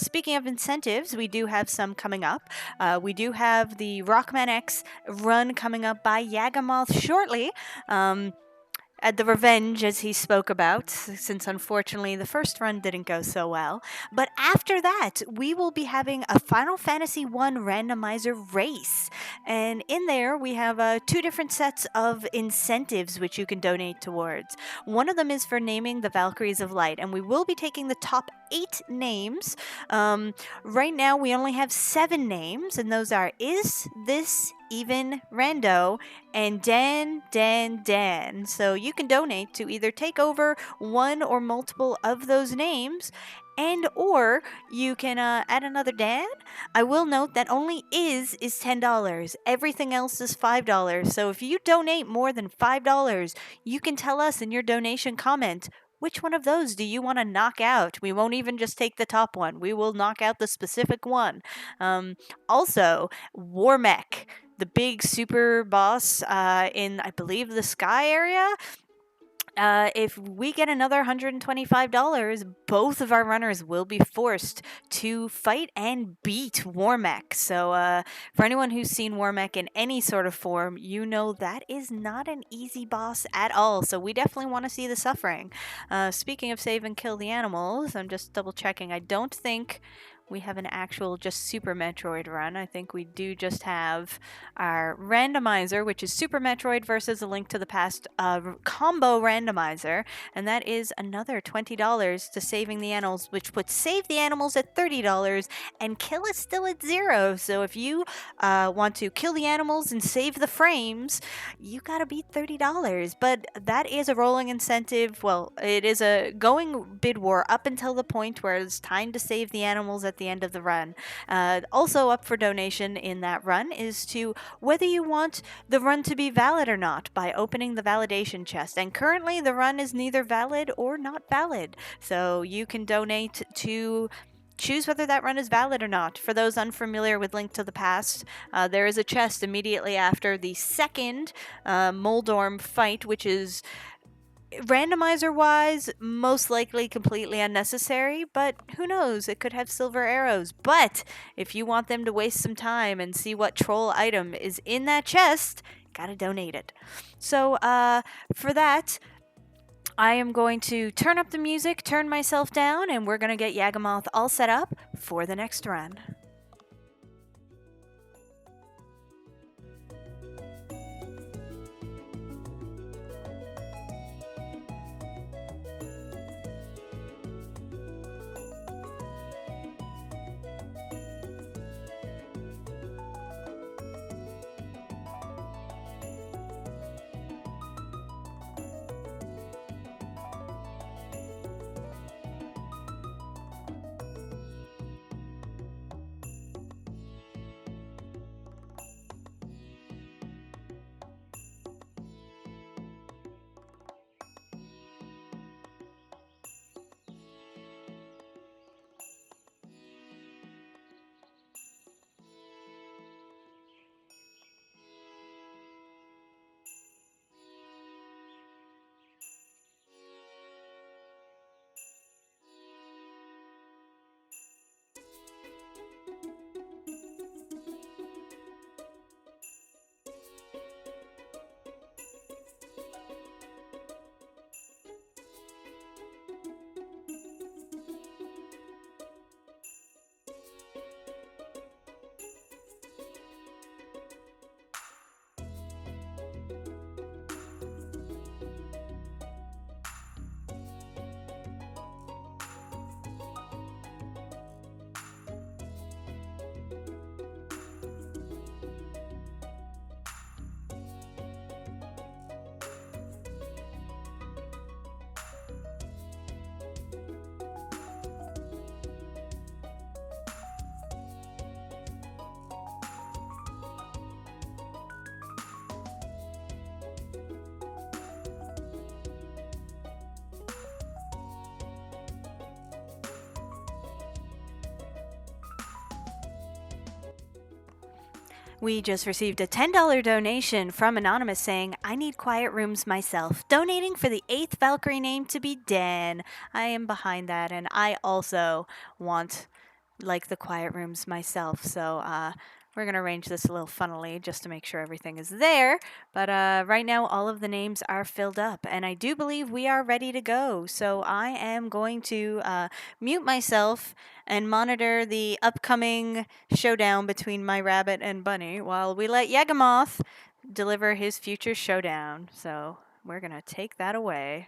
Speaking of incentives, we do have some coming up. We do have the Rocman X run coming up by Yagamoth shortly. At the revenge, as he spoke about, since unfortunately the first run didn't go so well. But after that, we will be having a Final Fantasy I randomizer race. And in there, we have 2 different sets of incentives which you can donate towards. One of them is for naming the Valkyries of Light, and we will be taking the top 8 names. Right now, we only have 7 names, and those are Is This Even Rando and Dan. So you can donate to either take over one or multiple of those names, and or you can add another Dan. I will note that only is $10. Everything else is $5. So if you donate more than $5, you can tell us in your donation comment, which one of those do you want to knock out? We won't even just take the top one. We will knock out the specific one. Also, Warmech, the big super boss in, I believe, the Sky area. If we get another $125, both of our runners will be forced to fight and beat Warmech. So for anyone who's seen Warmech in any sort of form, you know that is not an easy boss at all. So we definitely want to see the suffering. Speaking of save and kill the animals, I'm just double checking. I don't think we have an actual just Super Metroid run. I think we do just have our randomizer, which is Super Metroid versus A Link to the Past combo randomizer, and that is another $20 to saving the animals, which puts save the animals at $30 and kill is still at 0. So if you want to kill the animals and save the frames, you gotta beat $30. But that is a rolling incentive. Well, it is a going bid war up until the point where it's time to save the animals at the end of the run. Also up for donation in that run is to whether you want the run to be valid or not by opening the validation chest. And currently the run is neither valid or not valid. So you can donate to choose whether that run is valid or not. For those unfamiliar with Link to the Past, there is a chest immediately after the second Moldorm fight, which is randomizer wise, most likely completely unnecessary, but who knows? It could have silver arrows. But if you want them to waste some time and see what troll item is in that chest, gotta donate it. So, for that, I am going to turn up the music, turn myself down, and we're gonna get Yagamoth all set up for the next run. We just received a $10 donation from Anonymous saying, I need quiet rooms myself. Donating for the 8th Valkyrie name to be Dan. I am behind that, and I also want, like, the quiet rooms myself. So, we're going to arrange this a little funnily just to make sure everything is there. But right now, all of the names are filled up, and I do believe we are ready to go. So I am going to mute myself and monitor the upcoming showdown between my rabbit and bunny while we let Yagamoth deliver his future showdown. So we're going to take that away.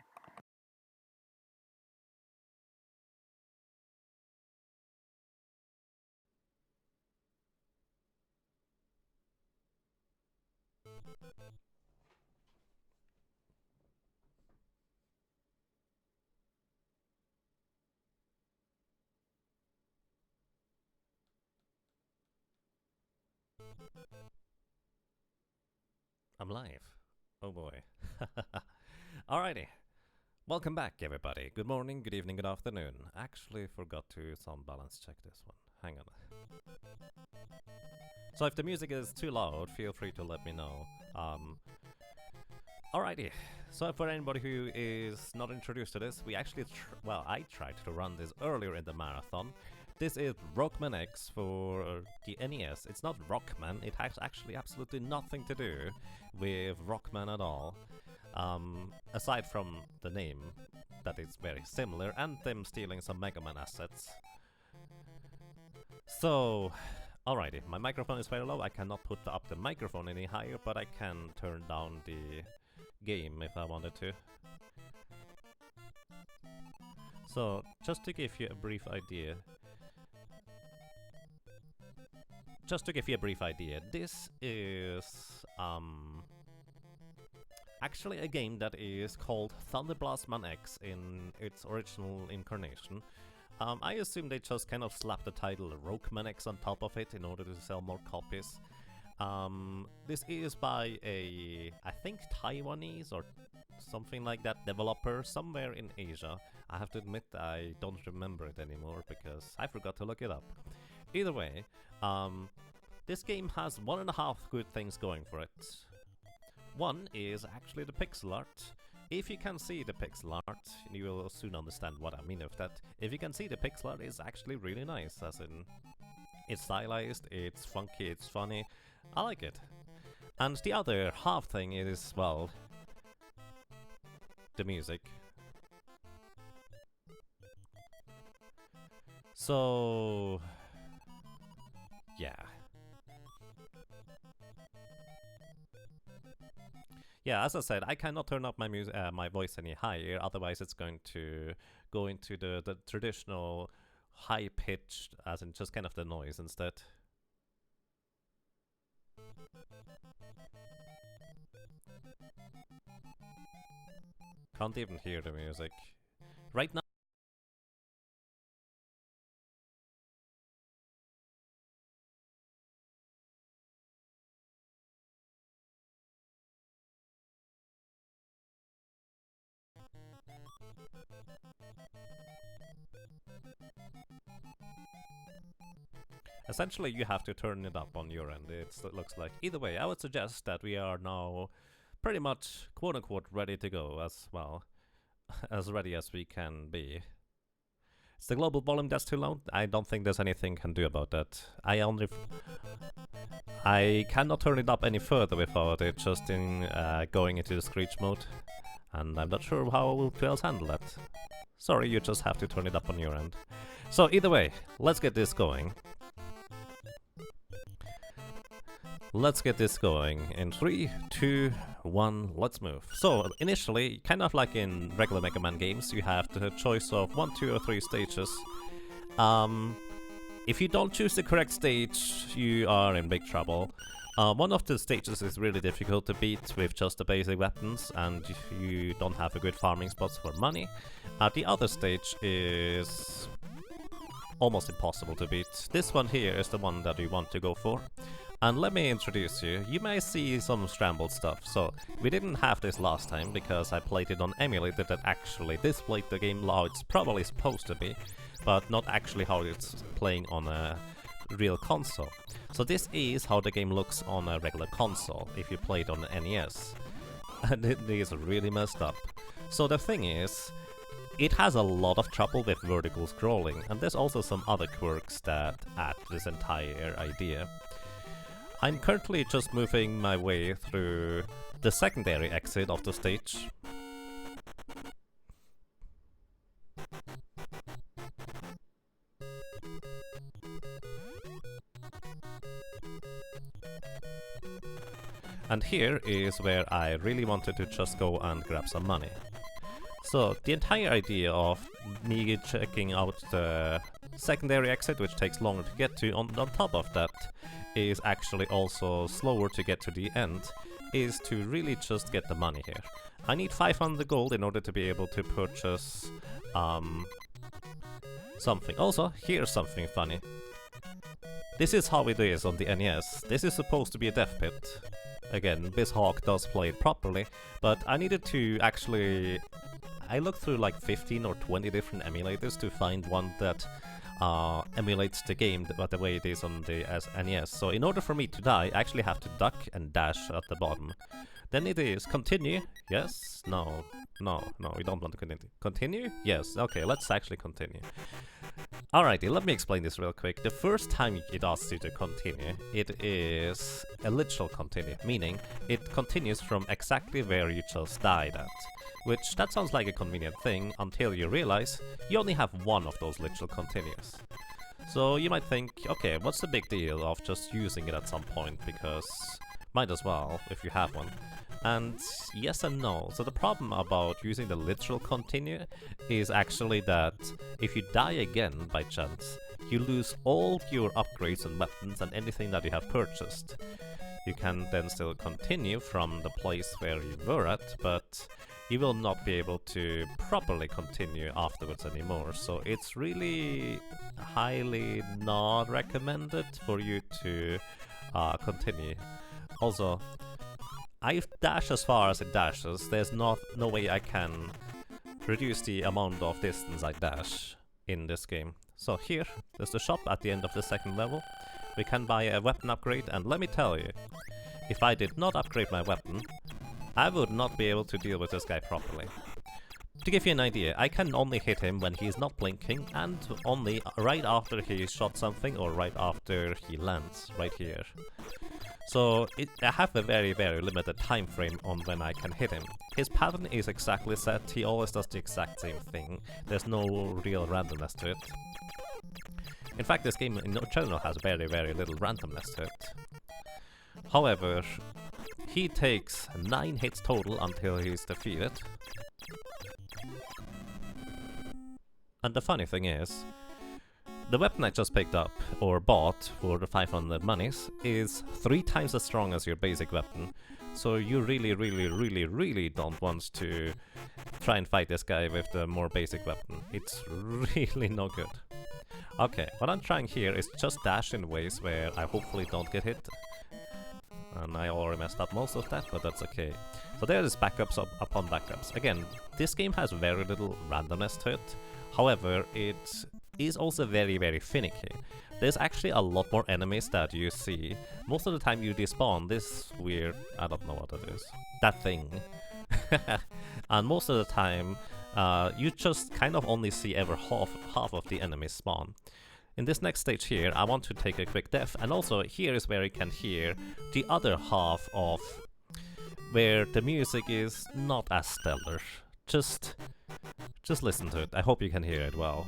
I'm live. Oh boy. Alrighty. Welcome back, everybody. Good morning, good evening, good afternoon. Actually forgot to sound balance check this one. Hang on. So if the music is too loud, feel free to let me know. Alrighty. So for anybody who is not introduced to this, we actually, I tried to run this earlier in the marathon. This is Rocman X for the NES. It's not Rockman, it has actually absolutely nothing to do with Rockman at all. Aside from the name, that is very similar, and them stealing some Mega Man assets. So, alrighty, my microphone is very low, I cannot put up the microphone any higher, but I can turn down the game if I wanted to. So, just to give you a brief idea, this is actually a game that is called Thunder Blast Man X in its original incarnation. I assume they just kind of slapped the title Rocman X on top of it in order to sell more copies. This is by I think Taiwanese or something like that developer somewhere in Asia. I have to admit I don't remember it anymore because I forgot to look it up. Either way, this game has 1.5 good things going for it. One is actually the pixel art. If you can see the pixel art, you will soon understand what I mean with that. If you can see the pixel art, it's actually really nice, as in it's stylized, it's funky, it's funny. I like it. And the other half thing is, well, the music. So, yeah. Yeah, as I said, I cannot turn up my my voice any higher, otherwise it's going to go into the traditional high-pitched, as in just kind of the noise instead. Can't even hear the music. Right now. Essentially, you have to turn it up on your end, it looks like. Either way, I would suggest that we are now pretty much, quote-unquote, ready to go as well. As ready as we can be. Is the global volume that's too loud? I don't think there's anything can do about that. I cannot turn it up any further without it just in going into the screech mode. And I'm not sure how to else handle that. Sorry, you just have to turn it up on your end. So either way, let's get this going. Let's get this going. In 3, 2, 1, let's move. So, initially, kind of like in regular Mega Man games, you have the choice of 1, 2, or 3 stages. If you don't choose the correct stage, you are in big trouble. One of the stages is really difficult to beat with just the basic weapons, and you don't have a good farming spots for money. The other stage is almost impossible to beat. This one here is the one that you want to go for. And let me introduce you. You may see some scrambled stuff. So, we didn't have this last time because I played it on emulator that actually displayed the game how it's probably supposed to be, but not actually how it's playing on a real console. So this is how the game looks on a regular console if you play it on the NES. And it is really messed up. So the thing is, it has a lot of trouble with vertical scrolling, and there's also some other quirks that add to this entire idea. I'm currently just moving my way through the secondary exit of the stage. And here is where I really wanted to just go and grab some money. So the entire idea of me checking out the secondary exit, which takes longer to get to, on top of that is actually also slower to get to the end, is to really just get the money here. I need 500 gold in order to be able to purchase something. Also, here's something funny. This is how it is on the NES. This is supposed to be a death pit. Again, BizHawk does play it properly, but I needed to actually... I looked through like 15 or 20 different emulators to find one that emulates the game the way it is on the NES. So in order for me to die, I actually have to duck and dash at the bottom. Then it is continue, yes, no, we don't want to continue. Continue? Yes, okay, let's actually continue. Alrighty, let me explain this real quick. The first time it asks you to continue, it is a literal continue, meaning it continues from exactly where you just died at. Which, that sounds like a convenient thing, until you realize you only have one of those literal continues. So you might think, okay, what's the big deal of just using it at some point, because might as well, if you have one. And yes and no. So the problem about using the literal continue is actually that if you die again by chance, you lose all your upgrades and weapons and anything that you have purchased. You can then still continue from the place where you were at, but you will not be able to properly continue afterwards anymore. So it's really highly not recommended for you to continue. Also, I've dashed as far as it dashes. There's no way I can reduce the amount of distance I dash in this game. So here, there's the shop at the end of the second level. We can buy a weapon upgrade, and let me tell you, if I did not upgrade my weapon, I would not be able to deal with this guy properly. To give you an idea, I can only hit him when he's not blinking and only right after he shot something or right after he lands, right here. So I have a very limited time frame on when I can hit him. His pattern is exactly set, he always does the exact same thing, there's no real randomness to it. In fact, this game in general has very little randomness to it. However, he takes 9 hits total until he's defeated. And the funny thing is, the weapon I just picked up, or bought for the 500 monies, is 3 times as strong as your basic weapon. So you really don't want to try and fight this guy with the more basic weapon. It's really no good. Okay, what I'm trying here is just dash in ways where I hopefully don't get hit. And I already messed up most of that, but that's okay. So there's backups upon backups. Again, this game has very little randomness to it. However, it is also very finicky. There's actually a lot more enemies that you see. Most of the time you despawn this weird, I don't know what it is, that thing. And most of the time, you just kind of only see ever half of the enemies spawn. In this next stage here, I want to take a quick death, and also here is where you can hear the other half of where the music is not as stellar. Just listen to it. I hope you can hear it well.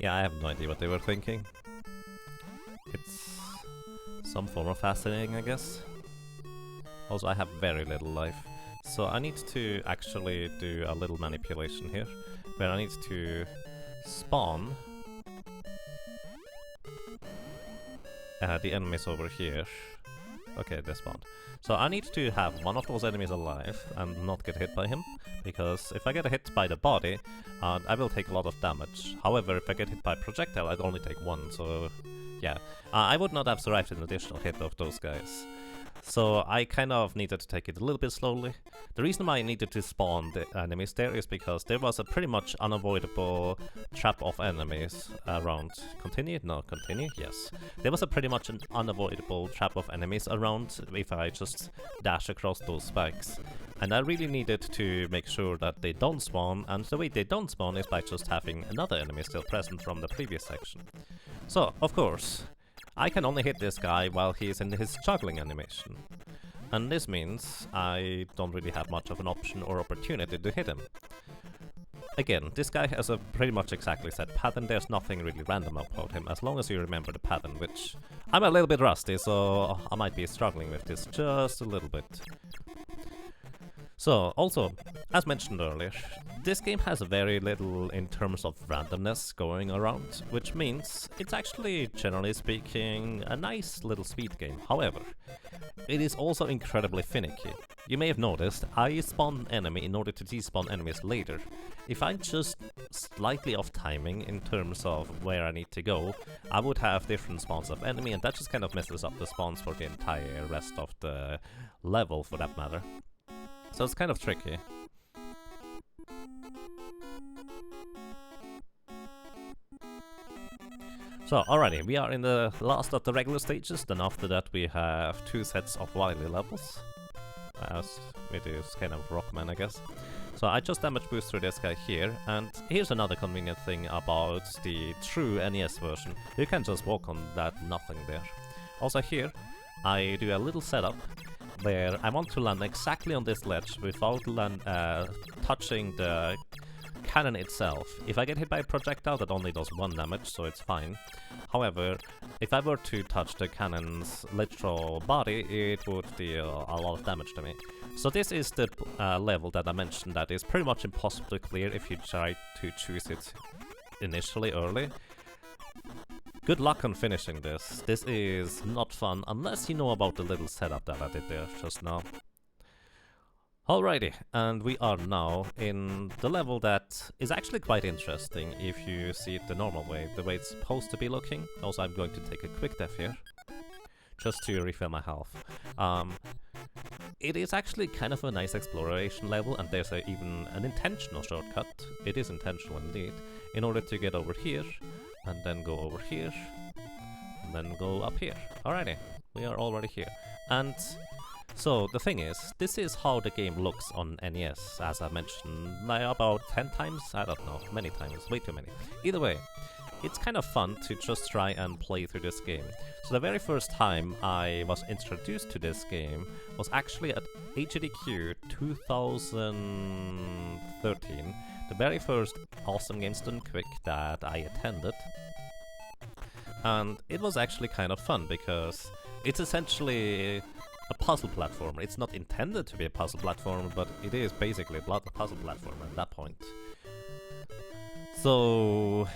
Yeah, I have no idea what they were thinking. It's some form of fascinating, I guess. Also, I have very little life, so I need to actually do a little manipulation here, where I need to spawn the enemies over here. Okay, they spawned. So I need to have one of those enemies alive and not get hit by him, because if I get hit by the body, I will take a lot of damage. However, if I get hit by projectile, I'd only take 1, so yeah. I would not have survived an additional hit of those guys. So I kind of needed to take it a little bit slowly. The reason why I needed to spawn the enemies there is because there was a pretty much unavoidable trap of enemies around. Continue? No, continue? Yes. There was a pretty much an unavoidable trap of enemies around if I just dash across those spikes. And I really needed to make sure that they don't spawn, and the way they don't spawn is by just having another enemy still present from the previous section. So, of course, I can only hit this guy while he's in his juggling animation. And this means I don't really have much of an option or opportunity to hit him. Again, this guy has a pretty much exactly set pattern, there's nothing really random about him, as long as you remember the pattern, which I'm a little bit rusty, so I might be struggling with this just a little bit. So, also, as mentioned earlier, this game has very little in terms of randomness going around, which means it's actually, generally speaking, a nice little speed game. However, it is also incredibly finicky. You may have noticed, I spawn an enemy in order to despawn enemies later. If I'm just slightly off timing in terms of where I need to go, I would have different spawns of enemy, and that just kind of messes up the spawns for the entire rest of the level, for that matter. So it's kind of tricky. So, alrighty, we are in the last of the regular stages, then after that we have 2 sets of wily levels. As it is kind of Rocman, I guess. So I just damage boost through this guy here, and here's another convenient thing about the true NES version. You can just walk on that nothing there. Also here, I do a little setup where I want to land exactly on this ledge without touching the cannon itself. If I get hit by a projectile, that only does 1 damage, so it's fine. However, if I were to touch the cannon's literal body, it would deal a lot of damage to me. So this is the level that I mentioned that is pretty much impossible to clear if you try to choose it initially early. Good luck on finishing this. This is not fun unless you know about the little setup that I did there just now. Alrighty, and we are now in the level that is actually quite interesting if you see it the normal way, the way it's supposed to be looking. Also, I'm going to take a quick death here, just to refill my health. It is actually kind of a nice exploration level, and there's even an intentional shortcut. It is intentional indeed, in order to get over here, and then go over here, and then go up here. Alrighty, we are already here. And so the thing is, this is how the game looks on NES, as I mentioned, like about 10 times? I don't know, many times, way too many. Either way, it's kind of fun to just try and play through this game. So the very first time I was introduced to this game was actually at HDQ 2013, the very first Awesome Games Done Quick that I attended. And it was actually kind of fun because it's essentially a puzzle platformer. It's not intended to be a puzzle platformer, but it is basically a puzzle platformer at that point. So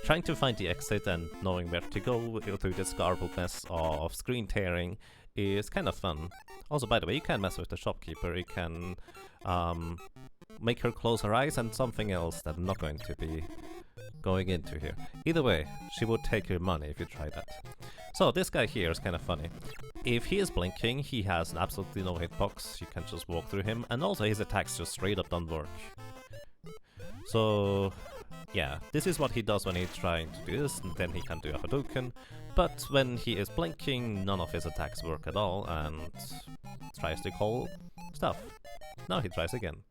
trying to find the exit and knowing where to go through this garbled mess of screen tearing is kind of fun. Also, by the way, you can mess with the shopkeeper. You can make her close her eyes and something else that I'm not going to be going into here. Either way, she would take your money if you try that. So this guy here is kind of funny. If he is blinking, he has absolutely no hitbox. You can just walk through him, and also his attacks just straight up don't work. So yeah, this is what he does when he's trying to do this, and then he can do a Hadouken. But when he is blinking, none of his attacks work at all, and tries to call stuff. Now he tries again.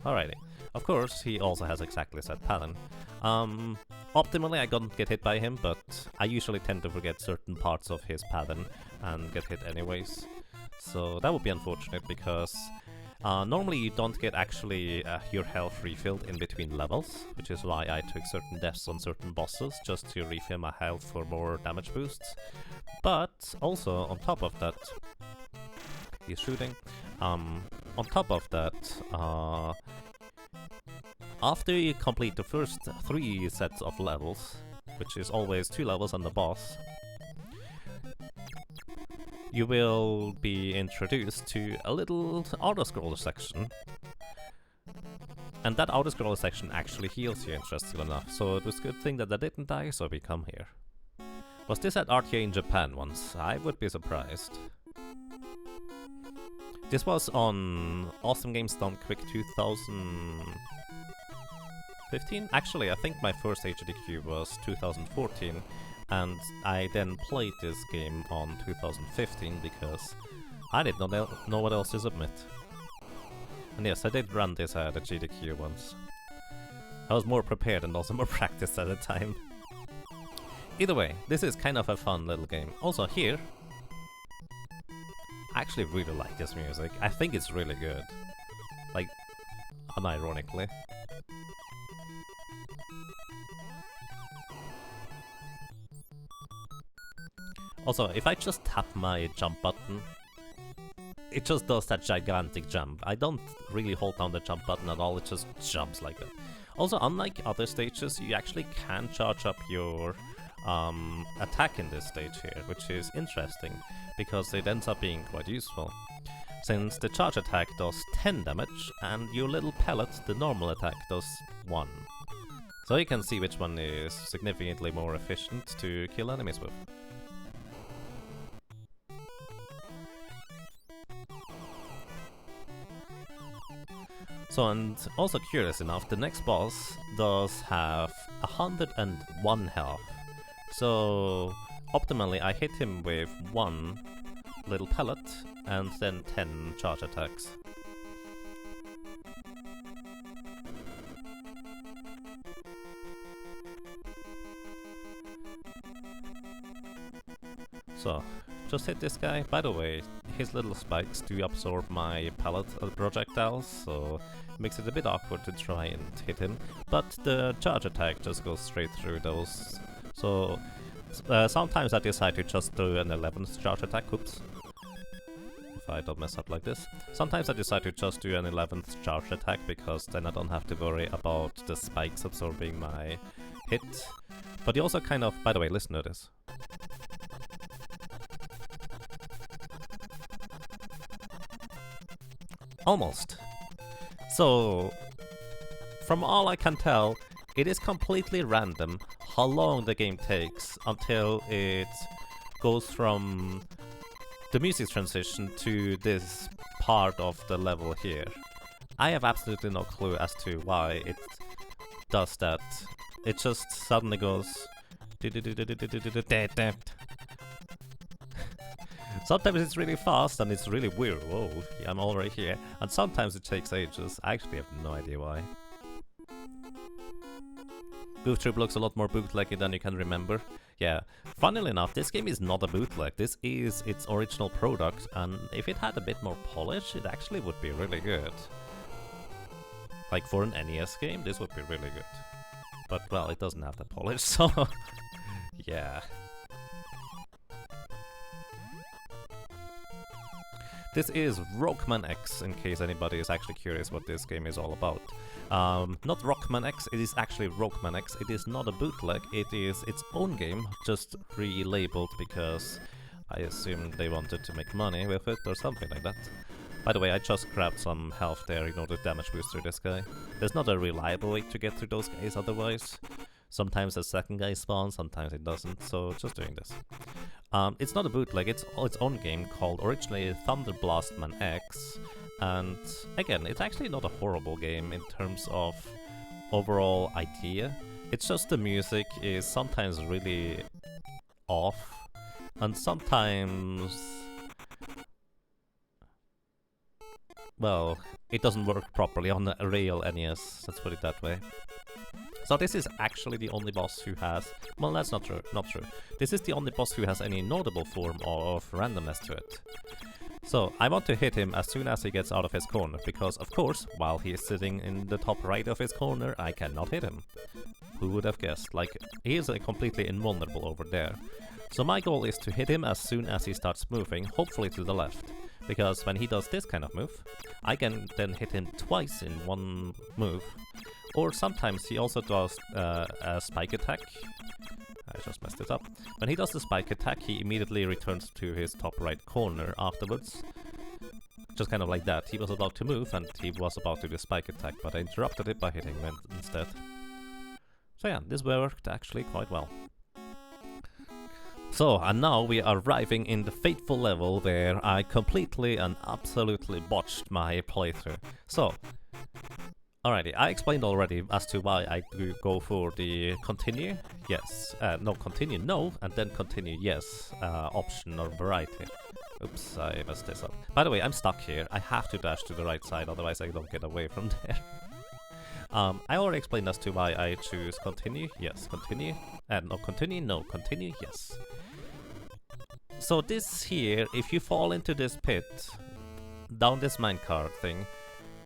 Alrighty. Of course, he also has exactly said pattern. Optimally, I don't get hit by him, but I usually tend to forget certain parts of his pattern and get hit anyways. So that would be unfortunate because normally you don't get actually your health refilled in between levels, which is why I took certain deaths on certain bosses just to refill my health for more damage boosts. But also, on top of that, he's shooting. On top of that, after you complete the first 3 sets of levels, which is always 2 levels and the boss, you will be introduced to a little auto-scroller section. And that auto-scroller section actually heals you, interestingly enough, so it was a good thing that I didn't die, so we come here. Was this at RTA in Japan once? I would be surprised. This was on Awesome Games Done Quick 2015? Actually, I think my first HDQ was 2014, and I then played this game on 2015 because I did not know what else to submit. And yes, I did run this at a GDQ once. I was more prepared and also more practiced at the time. Either way, this is kind of a fun little game. Also here, I actually really like this music. I think it's really good. Like, unironically. Also, if I just tap my jump button, it just does that gigantic jump. I don't really hold down the jump button at all, it just jumps like that. Also, unlike other stages, you actually can charge up your attack in this stage here, which is interesting, because it ends up being quite useful. Since the charge attack does 10 damage, and your little pellet, the normal attack, does 1. So you can see which one is significantly more efficient to kill enemies with. So, and also curious enough, the next boss does have 101 health. So, optimally I hit him with 1 little pellet and then 10 charge attacks. So, just hit this guy. By the way, his little spikes do absorb my pellet projectiles, so it makes it a bit awkward to try and hit him. But the charge attack just goes straight through those. So sometimes I decide to just do an 11th charge attack. Oops. If I don't mess up like this. Sometimes I decide to just do an 11th charge attack because then I don't have to worry about the spikes absorbing my hit. But you also kind of, by the way, listen to this. Almost. So, from all I can tell, it is completely random how long the game takes until it goes from the music transition to this part of the level here. I have absolutely no clue as to why it does that. It just suddenly goes... Sometimes it's really fast and it's really weird. Whoa, I'm already here. And sometimes it takes ages. I actually have no idea why. Goof Troop looks a lot more bootleggy than you can remember. Yeah, funnily enough, this game is not a bootleg. This is its original product, and if it had a bit more polish, it actually would be really good. Like for an NES game, this would be really good. But well, it doesn't have the polish, so yeah. This is Rocman X, in case anybody is actually curious what this game is all about. Not Rockman X, it is actually Rocman X. It is not a bootleg, it is its own game, just relabeled because I assume they wanted to make money with it or something like that. By the way, I just grabbed some health there in order to damage boost through this guy. There's not a reliable way to get through those guys otherwise. Sometimes the second guy spawns, sometimes it doesn't, so just doing this. It's not a bootleg, it's its own game called originally Thunder Blastman X, and again, it's actually not a horrible game in terms of overall idea. It's just the music is sometimes really off, and sometimes... well, it doesn't work properly on a real NES, let's put it that way. So this is actually the only boss who has... well, that's not true, not true. This is the only boss who has any notable form of randomness to it. So, I want to hit him as soon as he gets out of his corner, because of course, while he is sitting in the top right of his corner, I cannot hit him. Who would have guessed? Like, he is completely invulnerable over there. So my goal is to hit him as soon as he starts moving, hopefully to the left. Because when he does this kind of move, I can then hit him twice in one move. Or sometimes he also does a spike attack. I just messed it up. When he does the spike attack, he immediately returns to his top right corner afterwards. Just kind of like that. He was about to move and he was about to do the spike attack, but I interrupted it by hitting him instead. So yeah, this worked actually quite well. So, and now we are arriving in the fateful level where I completely and absolutely botched my playthrough. So, alrighty, I explained already as to why I do go for the continue, yes, no, continue, no, and then continue, yes, option or variety. Oops, I messed this up. By the way, I'm stuck here. I have to dash to the right side, otherwise I don't get away from there. I already explained as to why I choose continue, yes, continue, and no, continue, yes. So this here, if you fall into this pit, down this minecart thing,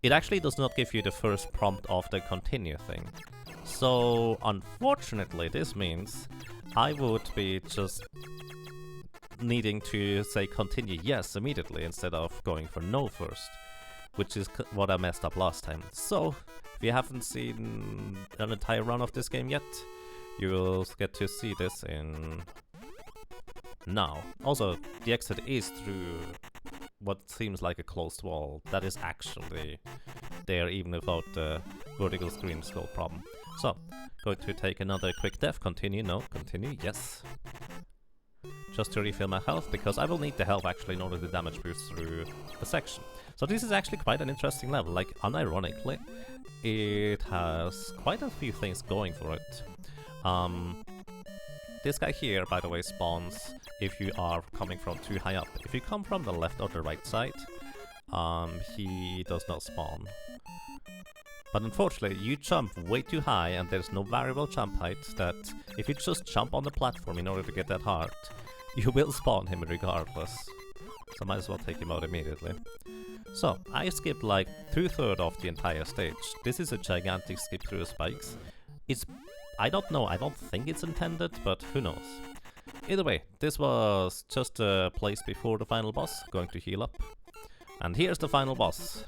it actually does not give you the first prompt of the continue thing. So, unfortunately, this means I would be just needing to say continue yes immediately instead of going for no first, which is what I messed up last time. So, if you haven't seen an entire run of this game yet, you will get to see this in now. Also, the exit is through what seems like a closed wall that is actually there even without the vertical screen scroll problem. So, going to take another quick death, continue, no, continue, yes. Just to refill my health, because I will need the health actually in order to damage boost through the section. So this is actually quite an interesting level, like unironically, it has quite a few things going for it. This guy here, by the way, spawns if you are coming from too high up. If you come from the left or the right side, he does not spawn. But unfortunately, you jump way too high and there's no variable jump height that if you just jump on the platform in order to get that heart, you will spawn him regardless. so might as well take him out immediately. So, I skipped like 2/3 of the entire stage. This is a gigantic skip through the spikes. I don't know, I don't think it's intended, but who knows. Either way, this was just a place before the final boss, going to heal up. And here's the final boss.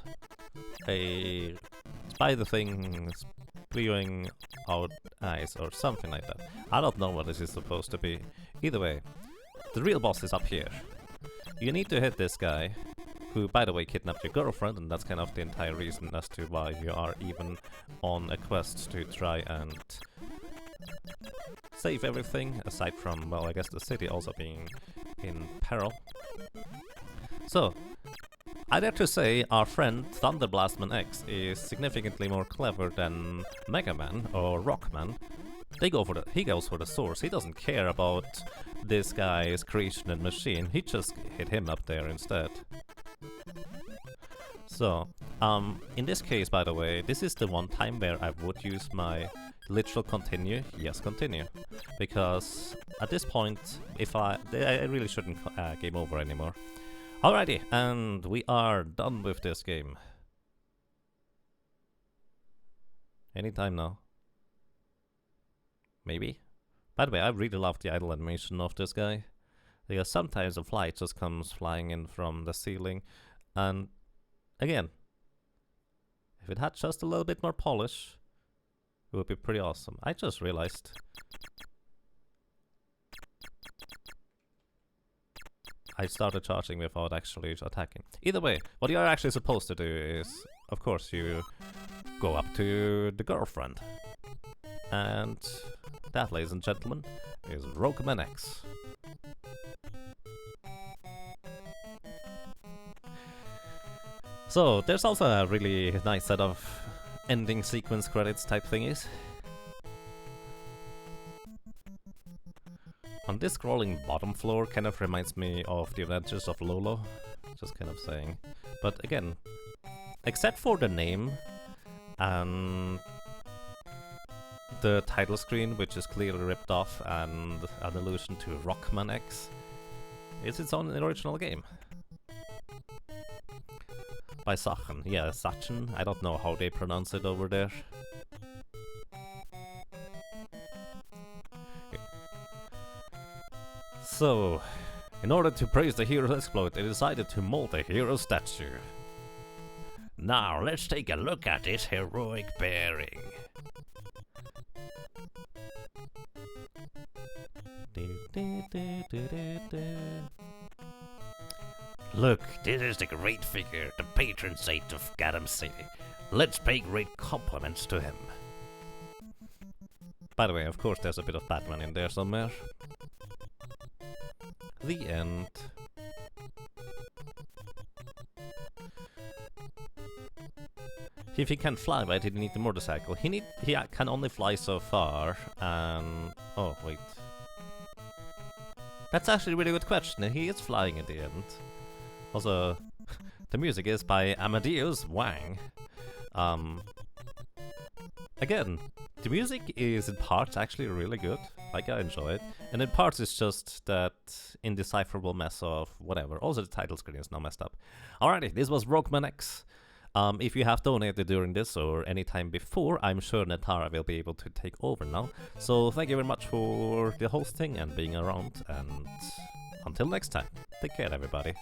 A spider thing spewing out eyes or something like that. I don't know what this is supposed to be. Either way, the real boss is up here. You need to hit this guy, who by the way kidnapped your girlfriend, and that's kind of the entire reason as to why you are even on a quest to try and save everything, aside from, well, I guess the city also being in peril. So, I dare to say our friend Thunderblastman X is significantly more clever than Mega Man or Rockman. He goes for the source. He doesn't care about this guy's creation and machine. He just hit him up there instead. So, in this case, by the way, this is the one time where I would use my literal continue, yes continue, because at this point, if I really shouldn't game over anymore. Alrighty, and we are done with this game. Anytime now. Maybe? By the way, I really love the idle animation of this guy, because sometimes a fly just comes flying in from the ceiling, and again, if it had just a little bit more polish, it would be pretty awesome. I just realized I started charging without actually attacking. Either way, what you are actually supposed to do is, of course, you go up to the girlfriend. And that, ladies and gentlemen, is Rocman X. So, there's also a really nice set of ending sequence credits type thingies. On this scrolling bottom floor kind of reminds me of the Adventures of Lolo, just kind of saying. But again, except for the name and the title screen, which is clearly ripped off and an allusion to Rockman X, it's its own original game. By Sachen, yeah, Sachen, I don't know how they pronounce it over there. So, in order to praise the hero's exploit, they decided to mold a hero statue. Now, let's take a look at his heroic bearing. Look, this is the great figure, the patron saint of Gotham City. Let's pay great compliments to him. By the way, of course there's a bit of Batman in there somewhere. The end. If he can fly, why did he need the motorcycle? He can only fly so far, and... oh, wait. That's actually a really good question, and he is flying at the end. Also, the music is by Amadeus Wang. Again, the music is in parts actually really good, like I enjoy it, and in parts it's just that indecipherable mess of whatever. Also the title screen is now messed up. Alrighty, this was Rocman X. If you have donated during this or any time before, I'm sure Netara will be able to take over now. So thank you very much for the hosting and being around, and until next time, take care everybody.